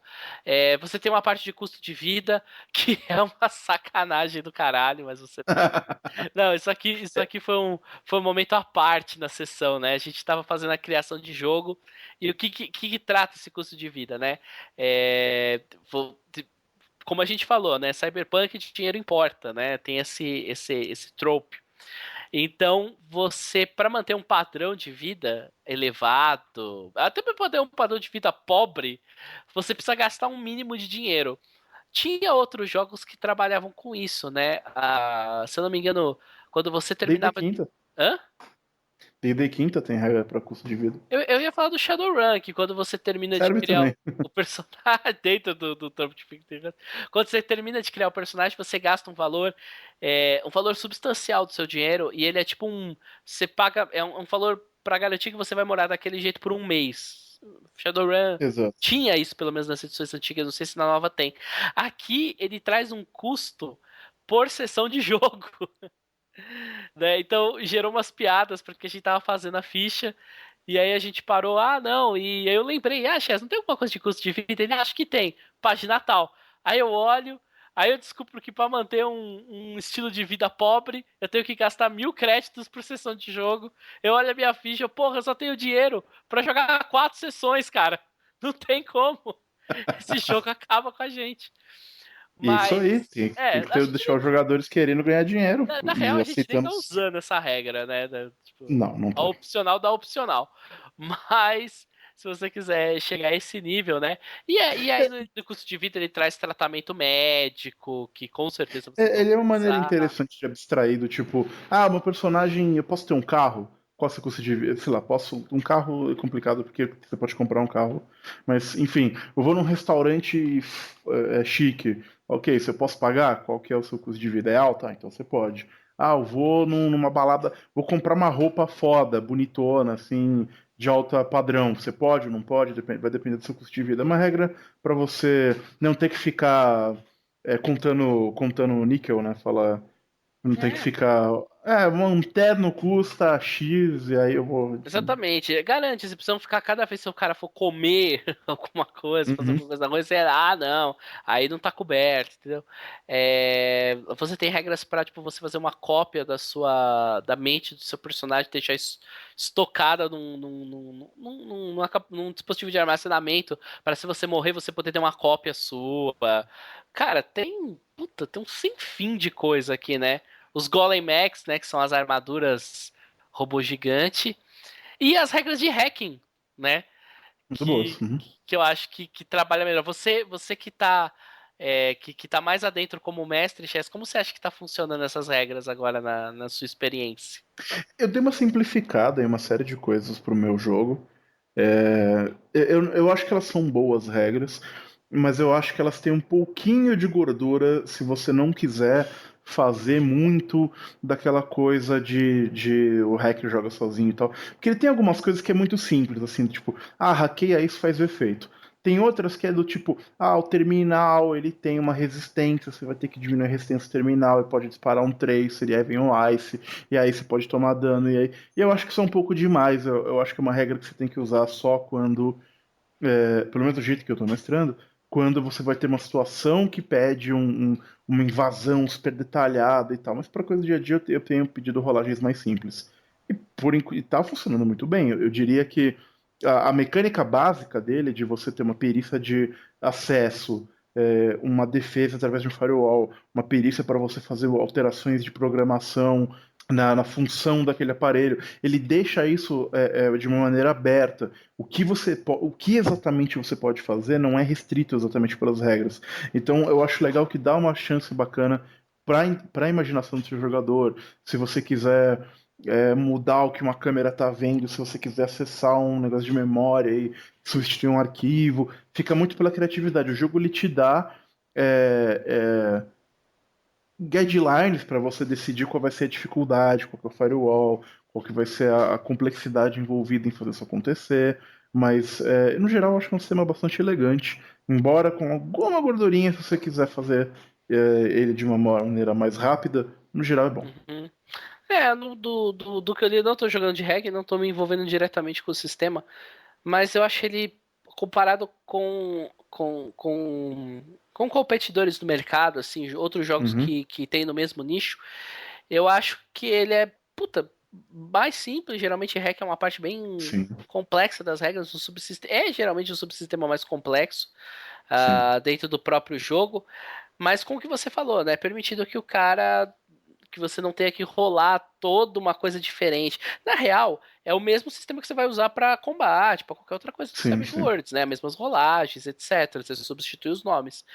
Você tem uma parte de custo de vida que é uma sacanagem do caralho, mas você. Não, isso aqui foi um momento à parte na sessão, né? A gente tava fazendo a criação de jogo e o que trata esse custo de vida, né? Como a gente falou, né? Cyberpunk de dinheiro importa, né? Tem esse trope. Então, para manter um padrão de vida elevado, até para manter um padrão de vida pobre, você precisa gastar um mínimo de dinheiro. Tinha outros jogos que trabalhavam com isso, né? Se eu não me engano, quando você terminava. D&D Quinta. Hã? D&D Quinta tem regra para custo de vida. Eu ia falar do Shadowrun, que quando você termina Serve de criar também. o personagem dentro do Trump de Fictício, quando você termina de criar o personagem, você gasta um valor substancial do seu dinheiro e ele é tipo você paga um valor para garantir que você vai morar daquele jeito por um mês. Shadowrun Exato. tinha isso pelo menos nas edições antigas, não sei se na nova tem. Aqui ele traz um custo por sessão de jogo. Né? Então gerou umas piadas porque a gente tava fazendo a ficha e aí a gente parou, não, e aí eu lembrei, Chess, não tem alguma coisa de custo de vida? Ele, acho que tem, página tal. Aí eu olho, aí eu descubro que para manter um estilo de vida pobre, eu tenho que gastar 1000 créditos por sessão de jogo. Eu olho a minha ficha, porra, eu só tenho dinheiro para jogar 4 sessões, cara. Não tem como. Esse jogo acaba com a gente. Mas, isso aí, tem que deixar os jogadores querendo ganhar dinheiro. Na real, a gente nem tá usando essa regra, né? Tipo, não tá. A opcional dá opcional. Mas, se você quiser chegar a esse nível, né? E aí, no custo de vida, ele traz tratamento médico, que com certeza você Ele é uma maneira usar. interessante de abstrair, do tipo, meu personagem, eu posso ter um carro? Qual é o custo de vida? Sei lá, um carro é complicado porque você pode comprar um carro. Mas, enfim, eu vou num restaurante chique. Ok, se eu posso pagar? Qual que é o seu custo de vida? É alto? Então você pode. Eu vou numa balada, vou comprar uma roupa foda, bonitona, assim, de alta padrão. Você pode, não pode? Vai depender do seu custo de vida. É uma regra para você não ter que ficar contando níquel, né? Não tem que ficar. Um terno custa X, e aí eu vou. Exatamente. Garante, se precisam ficar cada vez que o cara for comer alguma coisa, fazer alguma coisa na rua, você, não. Aí não tá coberto, entendeu? Você tem regras pra, tipo, você fazer uma cópia da mente do seu personagem, deixar estocada num dispositivo de armazenamento, para se você morrer, você poder ter uma cópia sua. Cara, tem um sem fim de coisa aqui, né? Os Golem Max, né, que são as armaduras robô gigante, e as regras de hacking, né? Muito boas. Que eu acho que trabalha melhor. Você que tá que tá mais adentro como mestre, Chess, como você acha que tá funcionando essas regras agora na sua experiência? Eu dei uma simplificada em uma série de coisas pro meu jogo. Eu acho que elas são boas regras, mas eu acho que elas têm um pouquinho de gordura se você não quiser fazer muito daquela coisa de o hacker joga sozinho e tal. Porque ele tem algumas coisas que é muito simples, assim, tipo, hackeia isso, faz o efeito. Tem outras que é do tipo, o terminal ele tem uma resistência, você vai ter que diminuir a resistência do terminal e pode disparar um tracer, e aí vem um ice, e aí você pode tomar dano, e eu acho que isso é um pouco demais, eu acho que é uma regra que você tem que usar só quando, pelo menos do jeito que eu tô mestrando, quando você vai ter uma situação que pede uma invasão super detalhada e tal, mas para coisa do dia a dia eu tenho pedido rolagens mais simples. E tá funcionando muito bem. Eu diria que a mecânica básica dele, de você ter uma perícia de acesso, uma defesa através de um firewall, uma perícia para você fazer alterações de programação na função daquele aparelho, ele deixa isso de uma maneira aberta. O que exatamente você pode fazer não é restrito exatamente pelas regras. Então eu acho legal que dá uma chance bacana para a imaginação do seu jogador. Se você quiser mudar o que uma câmera está vendo, se você quiser acessar um negócio de memória e substituir um arquivo, fica muito pela criatividade. O jogo ele te dá guidelines para você decidir qual vai ser a dificuldade, qual que é o firewall, qual que vai ser a complexidade envolvida em fazer isso acontecer. Mas, no geral, eu acho que é um sistema bastante elegante, embora com alguma gordurinha, se você quiser fazer ele de uma maneira mais rápida, no geral é bom. Uhum. Do que eu li, não tô jogando de reggae, não tô me envolvendo diretamente com o sistema, mas eu acho ele, comparado com competidores do mercado, assim, outros jogos Uhum. que tem no mesmo nicho, eu acho que ele é, mais simples. Geralmente hack é uma parte bem Sim, complexa das regras do subsistema. É geralmente o subsistema mais complexo sim. dentro do próprio jogo, mas com o que você falou, né? Permitindo que você não tenha que rolar toda uma coisa diferente. Na real, é o mesmo sistema que você vai usar para combate, para qualquer outra coisa do Sim, Savage sim. Worlds, né? Mesmas rolagens, etc. Você substitui os nomes.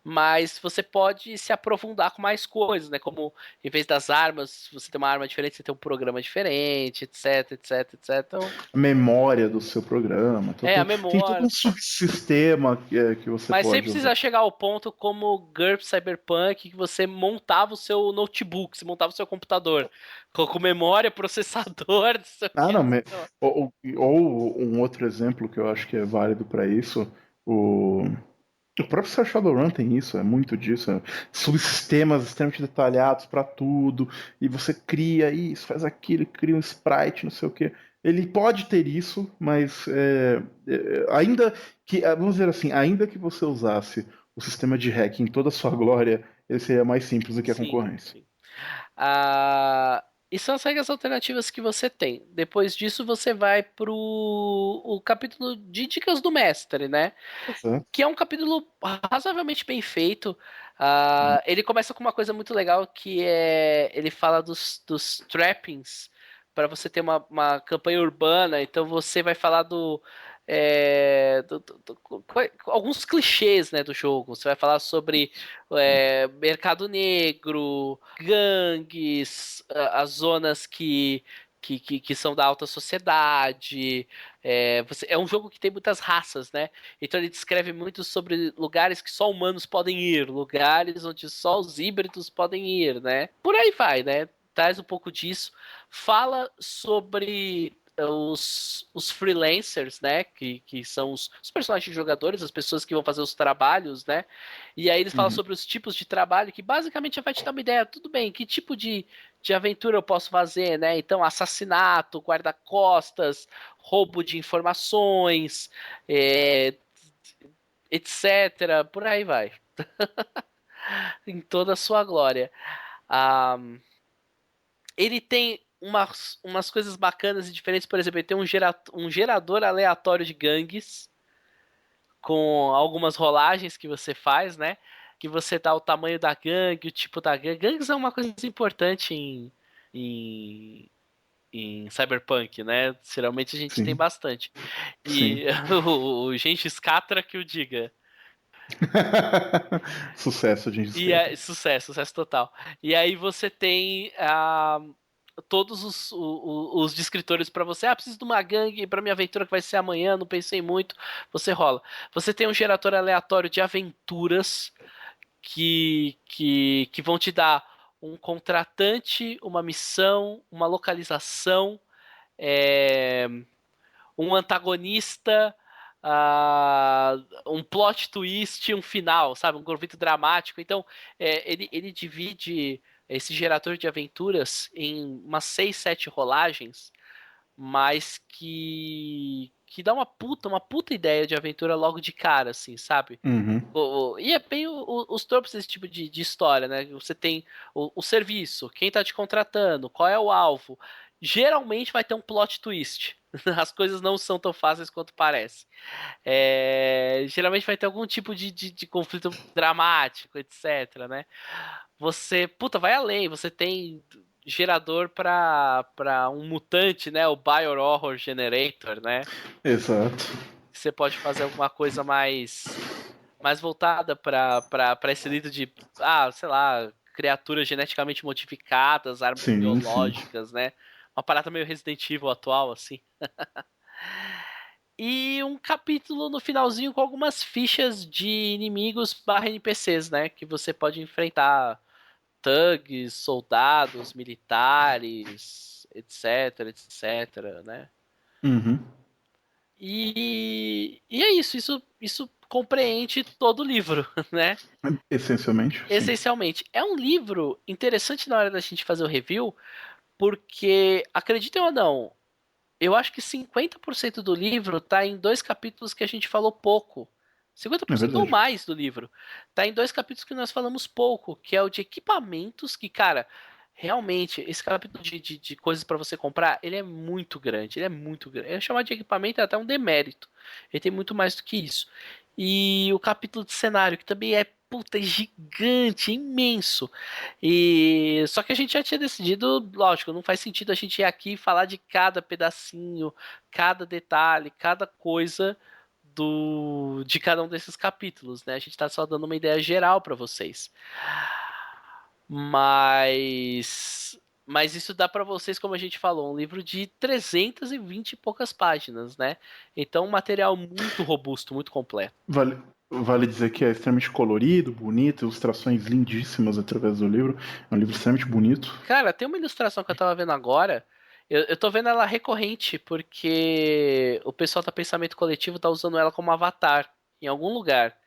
Mas você pode se aprofundar com mais coisas, né? Como em vez das armas, você tem uma arma diferente, você tem um programa diferente, etc, etc, etc. Então, A memória do seu programa. a Tem todo um memória. subsistema que você Mas sem pode usar. precisar chegar ao ponto como GURP Cyberpunk, que você montava o seu notebook, você montava o seu computador, com memória, processador, não sei o Ah, que, não, não sei o que lá. ou um outro exemplo que eu acho que é válido para isso, o próprio Shadowrun tem isso, é muito disso, subsistemas extremamente detalhados para tudo, e você cria isso, faz aquilo, cria um sprite, não sei o quê. Ele pode ter isso, mas ainda que, vamos dizer assim, ainda que você usasse o sistema de hack em toda a sua glória, ele seria mais simples do que a Sim, concorrência. sim. E são as regras alternativas que você tem. Depois disso, você vai pro o capítulo de dicas do mestre, né? Exato. Que é um capítulo razoavelmente bem feito. Ele começa com uma coisa muito legal que é ele fala dos trappings para você ter uma campanha urbana. Então você vai falar alguns clichês, né, do jogo. Você vai falar sobre mercado negro, gangues, as zonas que são da alta sociedade. É um jogo que tem muitas raças, né? Então ele descreve muito sobre lugares que só humanos podem ir, lugares onde só os híbridos podem ir, né? Por aí vai, né? Traz um pouco disso. Fala sobre os freelancers, né? Que são os personagens jogadores, as pessoas que vão fazer os trabalhos, né? E aí eles falam Uhum. sobre os tipos de trabalho, que basicamente já vai te dar uma ideia. Tudo bem, que tipo de aventura eu posso fazer, né? Então, assassinato, guarda-costas, roubo de informações, etc. Por aí vai. Em toda a sua glória. Ah, ele tem umas coisas bacanas e diferentes. Por exemplo, ele tem um gerador aleatório de gangues, com algumas rolagens que você faz, né? Que você dá o tamanho da gangue, o tipo da gangue. Gangues é uma coisa importante em, em Cyberpunk, né? Geralmente a gente tem Sim, bastante. sim. E o Gengis Katra que o diga. Sucesso, gente E discreta. é sucesso total. E aí você tem todos os descritores para você. Preciso de uma gangue para minha aventura que vai ser amanhã, não pensei muito. Você rola. Você tem um gerador aleatório de aventuras que vão te dar um contratante, uma missão, uma localização, é, um antagonista, um plot twist, um final, sabe? Um conflito dramático. Então, ele divide esse gerador de aventuras em umas 6, 7 rolagens, mas que dá uma puta ideia de aventura logo de cara, assim, sabe? Uhum. E é bem os tropos desse tipo de história, né? Você tem o serviço, quem tá te contratando, qual é o alvo. Geralmente vai ter um plot twist. As coisas não são tão fáceis quanto parece. Geralmente vai ter algum tipo de conflito dramático, etc, né? Você, puta, vai além. Você tem gerador pra um mutante, né? O Bio Horror Generator, né? Exato. Você pode fazer alguma coisa mais voltada para esse lado de, sei lá, criaturas geneticamente modificadas, armas Sim, sim. biológicas, né? Uma parada meio Resident Evil atual, assim. E um capítulo no finalzinho com algumas fichas de inimigos barra NPCs, né? Que você pode enfrentar thugs, soldados, militares, etc, etc, né? Uhum. E é isso compreende todo o livro, né? Essencialmente, sim. Essencialmente. É um livro interessante na hora da gente fazer o review, porque, acreditem ou não, eu acho que 50% do livro tá em 2 capítulos que a gente falou pouco. É 50% ou verdade. mais do livro. Tá em 2 capítulos que nós falamos pouco, que é o de equipamentos, que, cara, realmente, esse capítulo de coisas para você comprar, ele é muito grande. Ele é muito grande. Eu chamar de equipamento é até um demérito. Ele tem muito mais do que isso. E o capítulo de cenário, que também é, puta, gigante, imenso. E só que a gente já tinha decidido, lógico, não faz sentido a gente ir aqui e falar de cada pedacinho, cada detalhe, cada coisa de cada um desses capítulos, né? A gente tá só dando uma ideia geral para vocês. Mas isso dá para vocês, como a gente falou, um livro de 320 e poucas páginas, né? Então, um material muito robusto, muito completo. Vale dizer que é extremamente colorido, bonito, ilustrações lindíssimas através do livro. É um livro extremamente bonito. Cara, tem uma ilustração que eu tava vendo agora. Eu tô vendo ela recorrente, porque o pessoal da Pensamento Coletivo tá usando ela como avatar em algum lugar.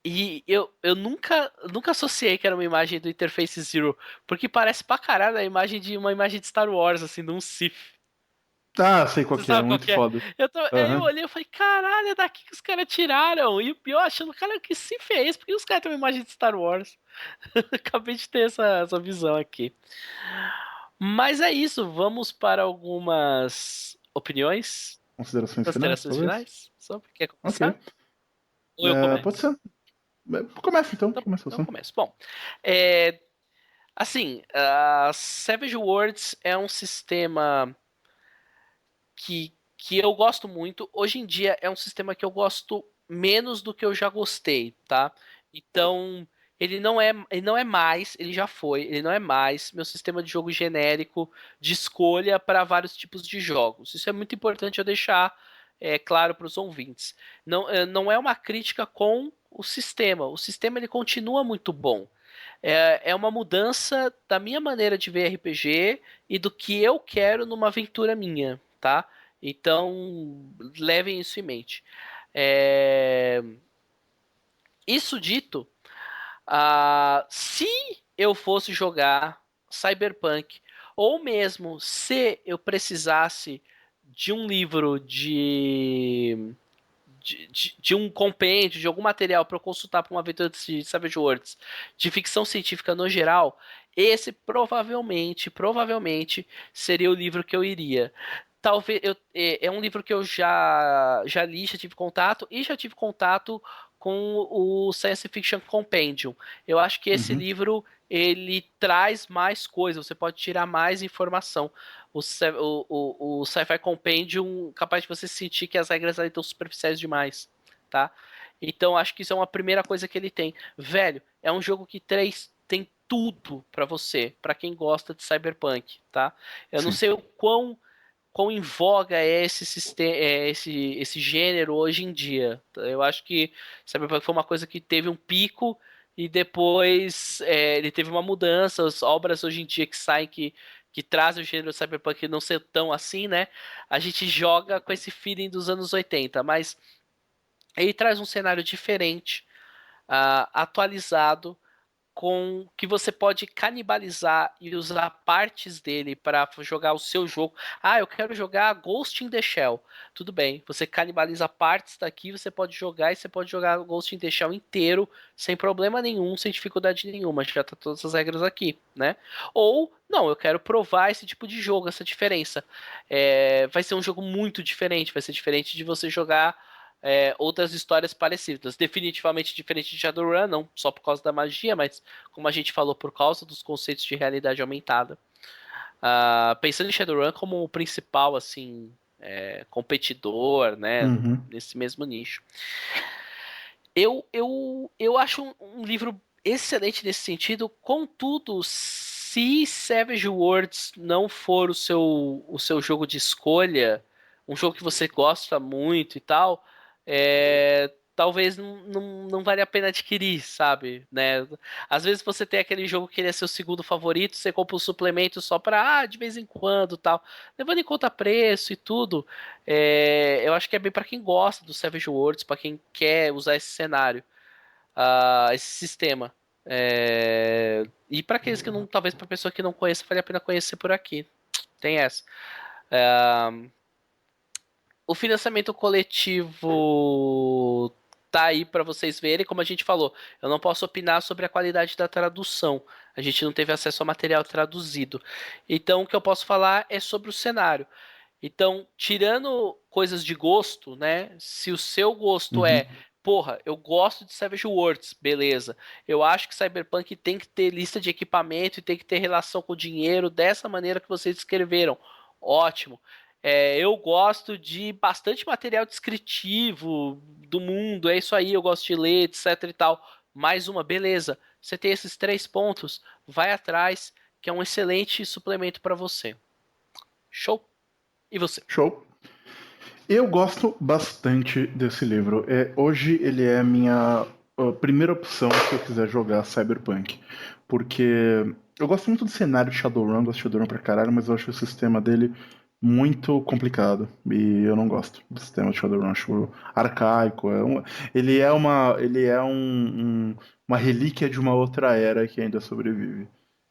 E eu nunca associei que era uma imagem do Interface Zero, porque parece pra caralho a imagem de uma imagem de Star Wars, assim, de um Sith. Ah, sei qual Você que é, sabe qual muito que é? foda. Aí eu Aham. olhei e falei, caralho, é daqui que os caras tiraram. E o pior, achando, cara, que Sith é esse? Por que os caras têm uma imagem de Star Wars? Acabei de ter essa visão aqui. Mas é isso, vamos para algumas opiniões, Considerações finais, considerações talvez? finais. Quer Ok. começar? Ou eu Pode começo? ser. Começa então, Então, começa então eu você. começo. Bom, é, assim, a Savage Worlds é um sistema que eu gosto muito. Hoje em dia é um sistema que eu gosto menos do que eu já gostei, tá? Então, ele não é mais, ele já foi, ele não é mais meu sistema de jogo genérico de escolha para vários tipos de jogos. Isso é muito importante eu deixar claro para os ouvintes. Não é uma crítica com o sistema. O sistema ele continua muito bom. É uma mudança da minha maneira de ver RPG e do que eu quero numa aventura minha, tá? Então, levem isso em mente. É, Isso dito, se eu fosse jogar Cyberpunk, ou mesmo se eu precisasse de um livro de um compêndio, de algum material para eu consultar para uma aventura de Savage Worlds, de ficção científica no geral, esse provavelmente seria o livro que eu iria. Talvez é um livro que eu já li, já tive contato e já tive contato com o Science Fiction Compendium. Eu acho que esse Uhum. livro ele traz mais coisas, você pode tirar mais informação. O Sci-Fi Compendium capaz de você sentir que as regras ali estão superficiais demais, tá? Então acho que isso é uma primeira coisa que ele tem. Velho, é um jogo que tem tudo pra você, pra quem gosta de Cyberpunk, tá? Eu não Sim. sei o quão em voga é esse sistema, esse gênero hoje em dia. Eu acho que Cyberpunk foi uma coisa que teve um pico e depois ele teve uma mudança. As obras hoje em dia que saem que trazem o gênero cyberpunk não ser tão assim, né? A gente joga com esse feeling dos anos 80, mas ele traz um cenário diferente, atualizado, com que você pode canibalizar e usar partes dele para jogar o seu jogo. Ah, eu quero jogar Ghost in the Shell. Tudo bem, você canibaliza partes daqui, você pode jogar e você pode jogar o Ghost in the Shell inteiro sem problema nenhum, sem dificuldade nenhuma. Já tá todas as regras aqui, né? Ou não, eu quero provar esse tipo de jogo, essa diferença. Vai ser um jogo muito diferente, vai ser diferente de você jogar outras histórias parecidas. Definitivamente diferente de Shadowrun, não só por causa da magia, mas como a gente falou, por causa dos conceitos de realidade aumentada. Pensando em Shadowrun como o principal, assim, competidor, né, Uhum. nesse mesmo nicho. Eu acho um livro excelente nesse sentido, contudo, se Savage Worlds não for o seu jogo de escolha, um jogo que você gosta muito e tal, talvez não vale a pena adquirir, sabe? Né? Às vezes você tem aquele jogo que ele é seu segundo favorito, você compra um suplemento só pra, de vez em quando tal. Levando em conta preço e tudo, eu acho que é bem pra quem gosta do Savage Worlds, pra quem quer usar esse cenário, esse sistema. E para aqueles que não, talvez para pessoa que não conheça, vale a pena conhecer por aqui. Tem essa. O financiamento coletivo tá aí para vocês verem, como a gente falou. Eu não posso opinar sobre a qualidade da tradução. A gente não teve acesso ao material traduzido. Então, o que eu posso falar é sobre o cenário. Então, tirando coisas de gosto, né? Se o seu gosto Uhum. porra, eu gosto de Savage Worlds, beleza. Eu acho que Cyberpunk tem que ter lista de equipamento e tem que ter relação com o dinheiro dessa maneira que vocês descreveram. Ótimo. Eu gosto de bastante material descritivo do mundo, é isso aí, eu gosto de ler, etc e tal. Mais uma, beleza. Você tem esses 3 pontos, vai atrás, que é um excelente suplemento para você. Show? E você? Show. Eu gosto bastante desse livro. Hoje ele é a minha primeira opção se eu quiser jogar Cyberpunk. Porque eu gosto muito do cenário de Shadowrun, gosto de Shadowrun pra caralho, mas eu acho o sistema dele muito complicado. E eu não gosto do sistema de Shadowrun, acho arcaico. Ele é uma relíquia de uma outra era que ainda sobrevive.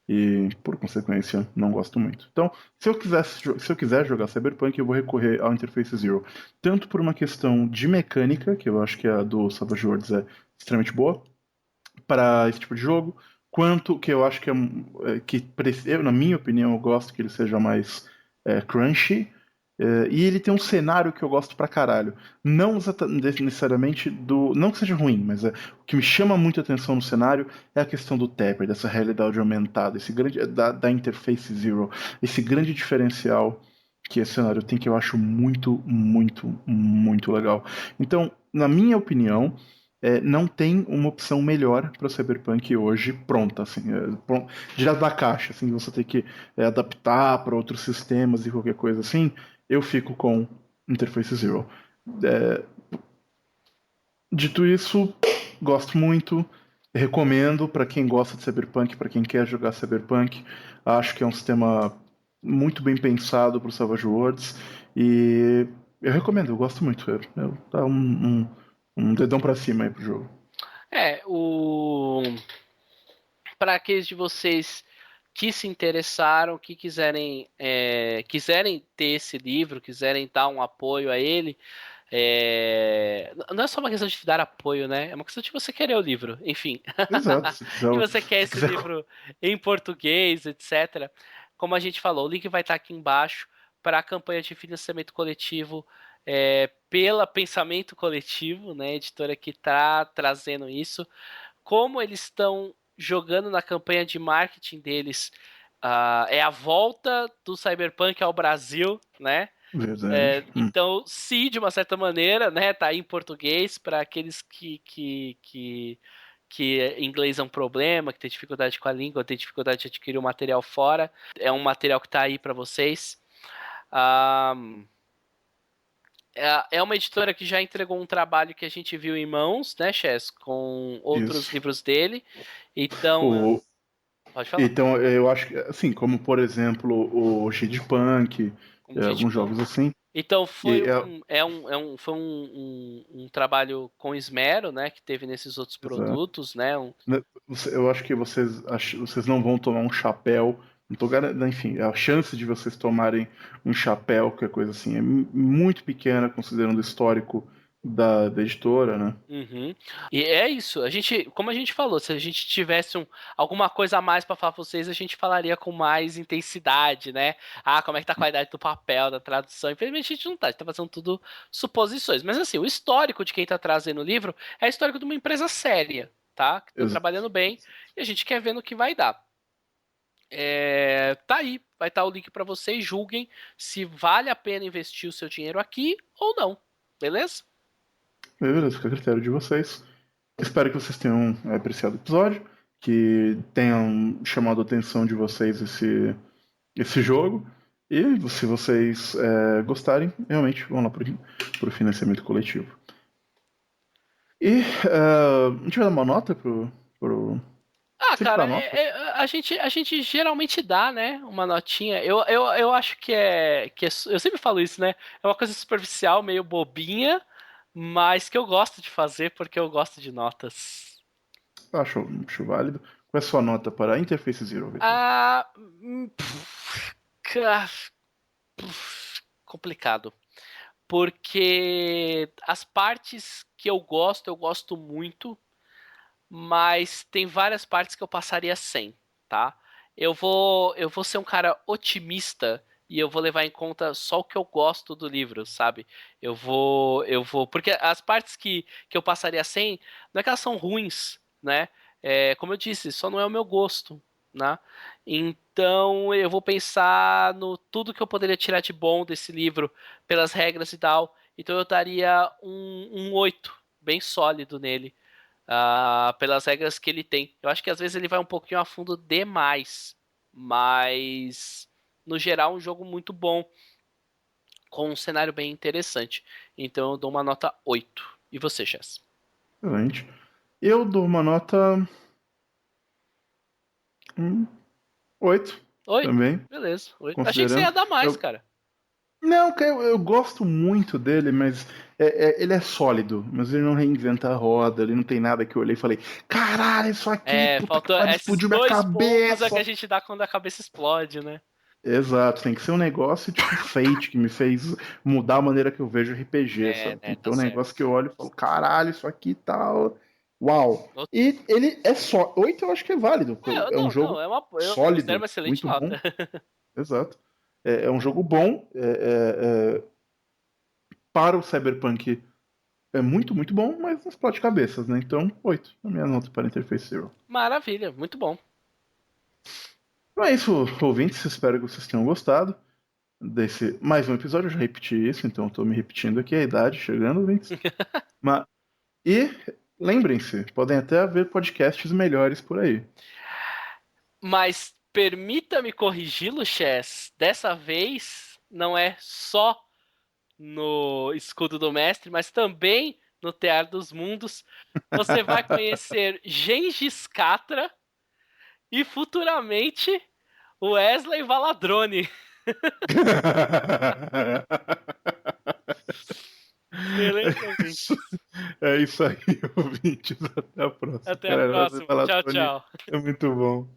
E, por consequência, não gosto muito. Então, se eu quiser jogar Cyberpunk, eu vou recorrer ao Interface Zero. Tanto por uma questão de mecânica, que eu acho que a do Savage Worlds é extremamente boa, para esse tipo de jogo, quanto que eu acho que na minha opinião, eu gosto que ele seja mais crunchy. E ele tem um cenário que eu gosto pra caralho. Não necessariamente do. Não que seja ruim, mas o que me chama muito a atenção no cenário é a questão do Tapper, dessa realidade aumentada, da Interface Zero, esse grande diferencial que esse cenário tem que eu acho muito, muito, muito legal. Então, na minha opinião, não tem uma opção melhor para o Cyberpunk hoje pronta, assim, direto da caixa, assim, você tem que adaptar para outros sistemas e qualquer coisa assim. Eu fico com Interface Zero. Dito isso, gosto muito, recomendo para quem gosta de Cyberpunk, para quem quer jogar Cyberpunk. Acho que é um sistema muito bem pensado para o Savage Worlds e eu recomendo, eu gosto muito. Dá um dedão para cima aí pro jogo. Para aqueles de vocês que se interessaram, que quiserem ter esse livro, quiserem dar um apoio a ele, não é só uma questão de te dar apoio, né? É uma questão de você querer o livro, enfim. Exato, se E você quer se esse quiser. livro em português, etc. Como a gente falou, o link vai estar aqui embaixo para a campanha de financiamento coletivo pela Pensamento Coletivo, né? Editora que está trazendo isso. Como eles estão jogando na campanha de marketing deles, é a volta do Cyberpunk ao Brasil, né? Verdade. Então, se de uma certa maneira, né, tá aí em português para aqueles que inglês é um problema, que tem dificuldade com a língua, tem dificuldade de adquirir o material fora, é um material que tá aí para vocês. Ah, é uma editora que já entregou um trabalho que a gente viu em mãos, né, Chess, com outros Isso. livros dele. Então, O, Pode falar. Então, eu acho que, assim, como por exemplo o Shade Punk, Como gente alguns jogos assim. Então foi E foi um trabalho com esmero, né, que teve nesses outros produtos, né? Eu acho que vocês não vão tomar um chapéu. Não tô enfim, a chance de vocês tomarem um chapéu, qualquer coisa assim, é muito pequena, considerando o histórico da editora, né? Uhum. E é isso. Como a gente falou, se a gente tivesse alguma coisa a mais para falar pra vocês, a gente falaria com mais intensidade, né? Ah, como é que tá a qualidade do papel, da tradução. Infelizmente a gente não tá, a gente tá fazendo tudo suposições. Mas assim, o histórico de quem tá trazendo o livro é histórico de uma empresa séria, tá? Que tá trabalhando bem e a gente quer ver no que vai dar. Tá aí, vai estar o link para vocês, julguem se vale a pena investir o seu dinheiro aqui ou não, beleza? Beleza, fica a critério de vocês. Espero que vocês tenham apreciado o episódio, que tenham chamado a atenção de vocês esse jogo. E se vocês gostarem, realmente vão lá pro financiamento coletivo. E a gente vai dar uma nota pro... Ah, Sempre dá cara, nota? a gente geralmente dá, né, uma notinha. Eu acho eu sempre falo isso, né? É uma coisa superficial, meio bobinha, mas que eu gosto de fazer porque eu gosto de notas. Acho válido. Qual é a sua nota para Interface Zero, Victor? Ah, ca- complicado. Porque as partes que eu gosto muito, mas tem várias partes que eu passaria sem, tá? Eu vou ser um cara otimista e eu vou levar em conta só o que eu gosto do livro, sabe? Porque as partes que eu passaria sem, não é que elas são ruins, né? Como eu disse, só não é o meu gosto, né? Então eu vou pensar no tudo que eu poderia tirar de bom desse livro, pelas regras e tal. Então eu daria um 8 bem sólido nele, pelas regras que ele tem. Eu acho que às vezes ele vai um pouquinho a fundo demais, mas no geral um jogo muito bom, com um cenário bem interessante. Então eu dou uma nota 8. E você, Chess? Excelente. Eu dou uma nota 8 8? também, Beleza. 8. Achei que você considerando. ia dar mais, cara. Não, cara, eu gosto muito dele, mas ele é sólido, mas ele não reinventa a roda, ele não tem nada que eu olhei e falei, caralho, isso aqui, puta que Faltou pariu, esses explodiu minha 2 pontos cabeça. que a gente dá quando a cabeça explode, né? Exato, tem que ser um negócio tipo Fate, que me fez mudar a maneira que eu vejo RPG, sabe? Tem que ter Tá um certo. negócio que eu olho e falo, caralho, isso aqui tal. Uau! E ele é só. 8 eu acho que é válido. É um jogo eu sólido, considero uma excelente muito bom. nota. Exato. É um jogo bom. Para o Cyberpunk é muito, muito bom, mas não explode cabeças, né? Então, 8. A minha nota para Interface Zero. Maravilha, muito bom. Então é isso, ouvintes. Espero que vocês tenham gostado desse mais um episódio. Eu já repeti isso, então estou me repetindo aqui, a idade chegando, ouvintes. E lembrem-se, podem até haver podcasts melhores por aí. Mas permita-me corrigi-lo, Chess. Dessa vez não é só no Escudo do Mestre, mas também no Tear dos Mundos. Você vai conhecer Gengis Catra e futuramente Wesley Valadrone. Beleza, ouvintes? É isso aí, ouvintes. Até a próxima. Até a próxima. Tchau, tchau. É muito bom.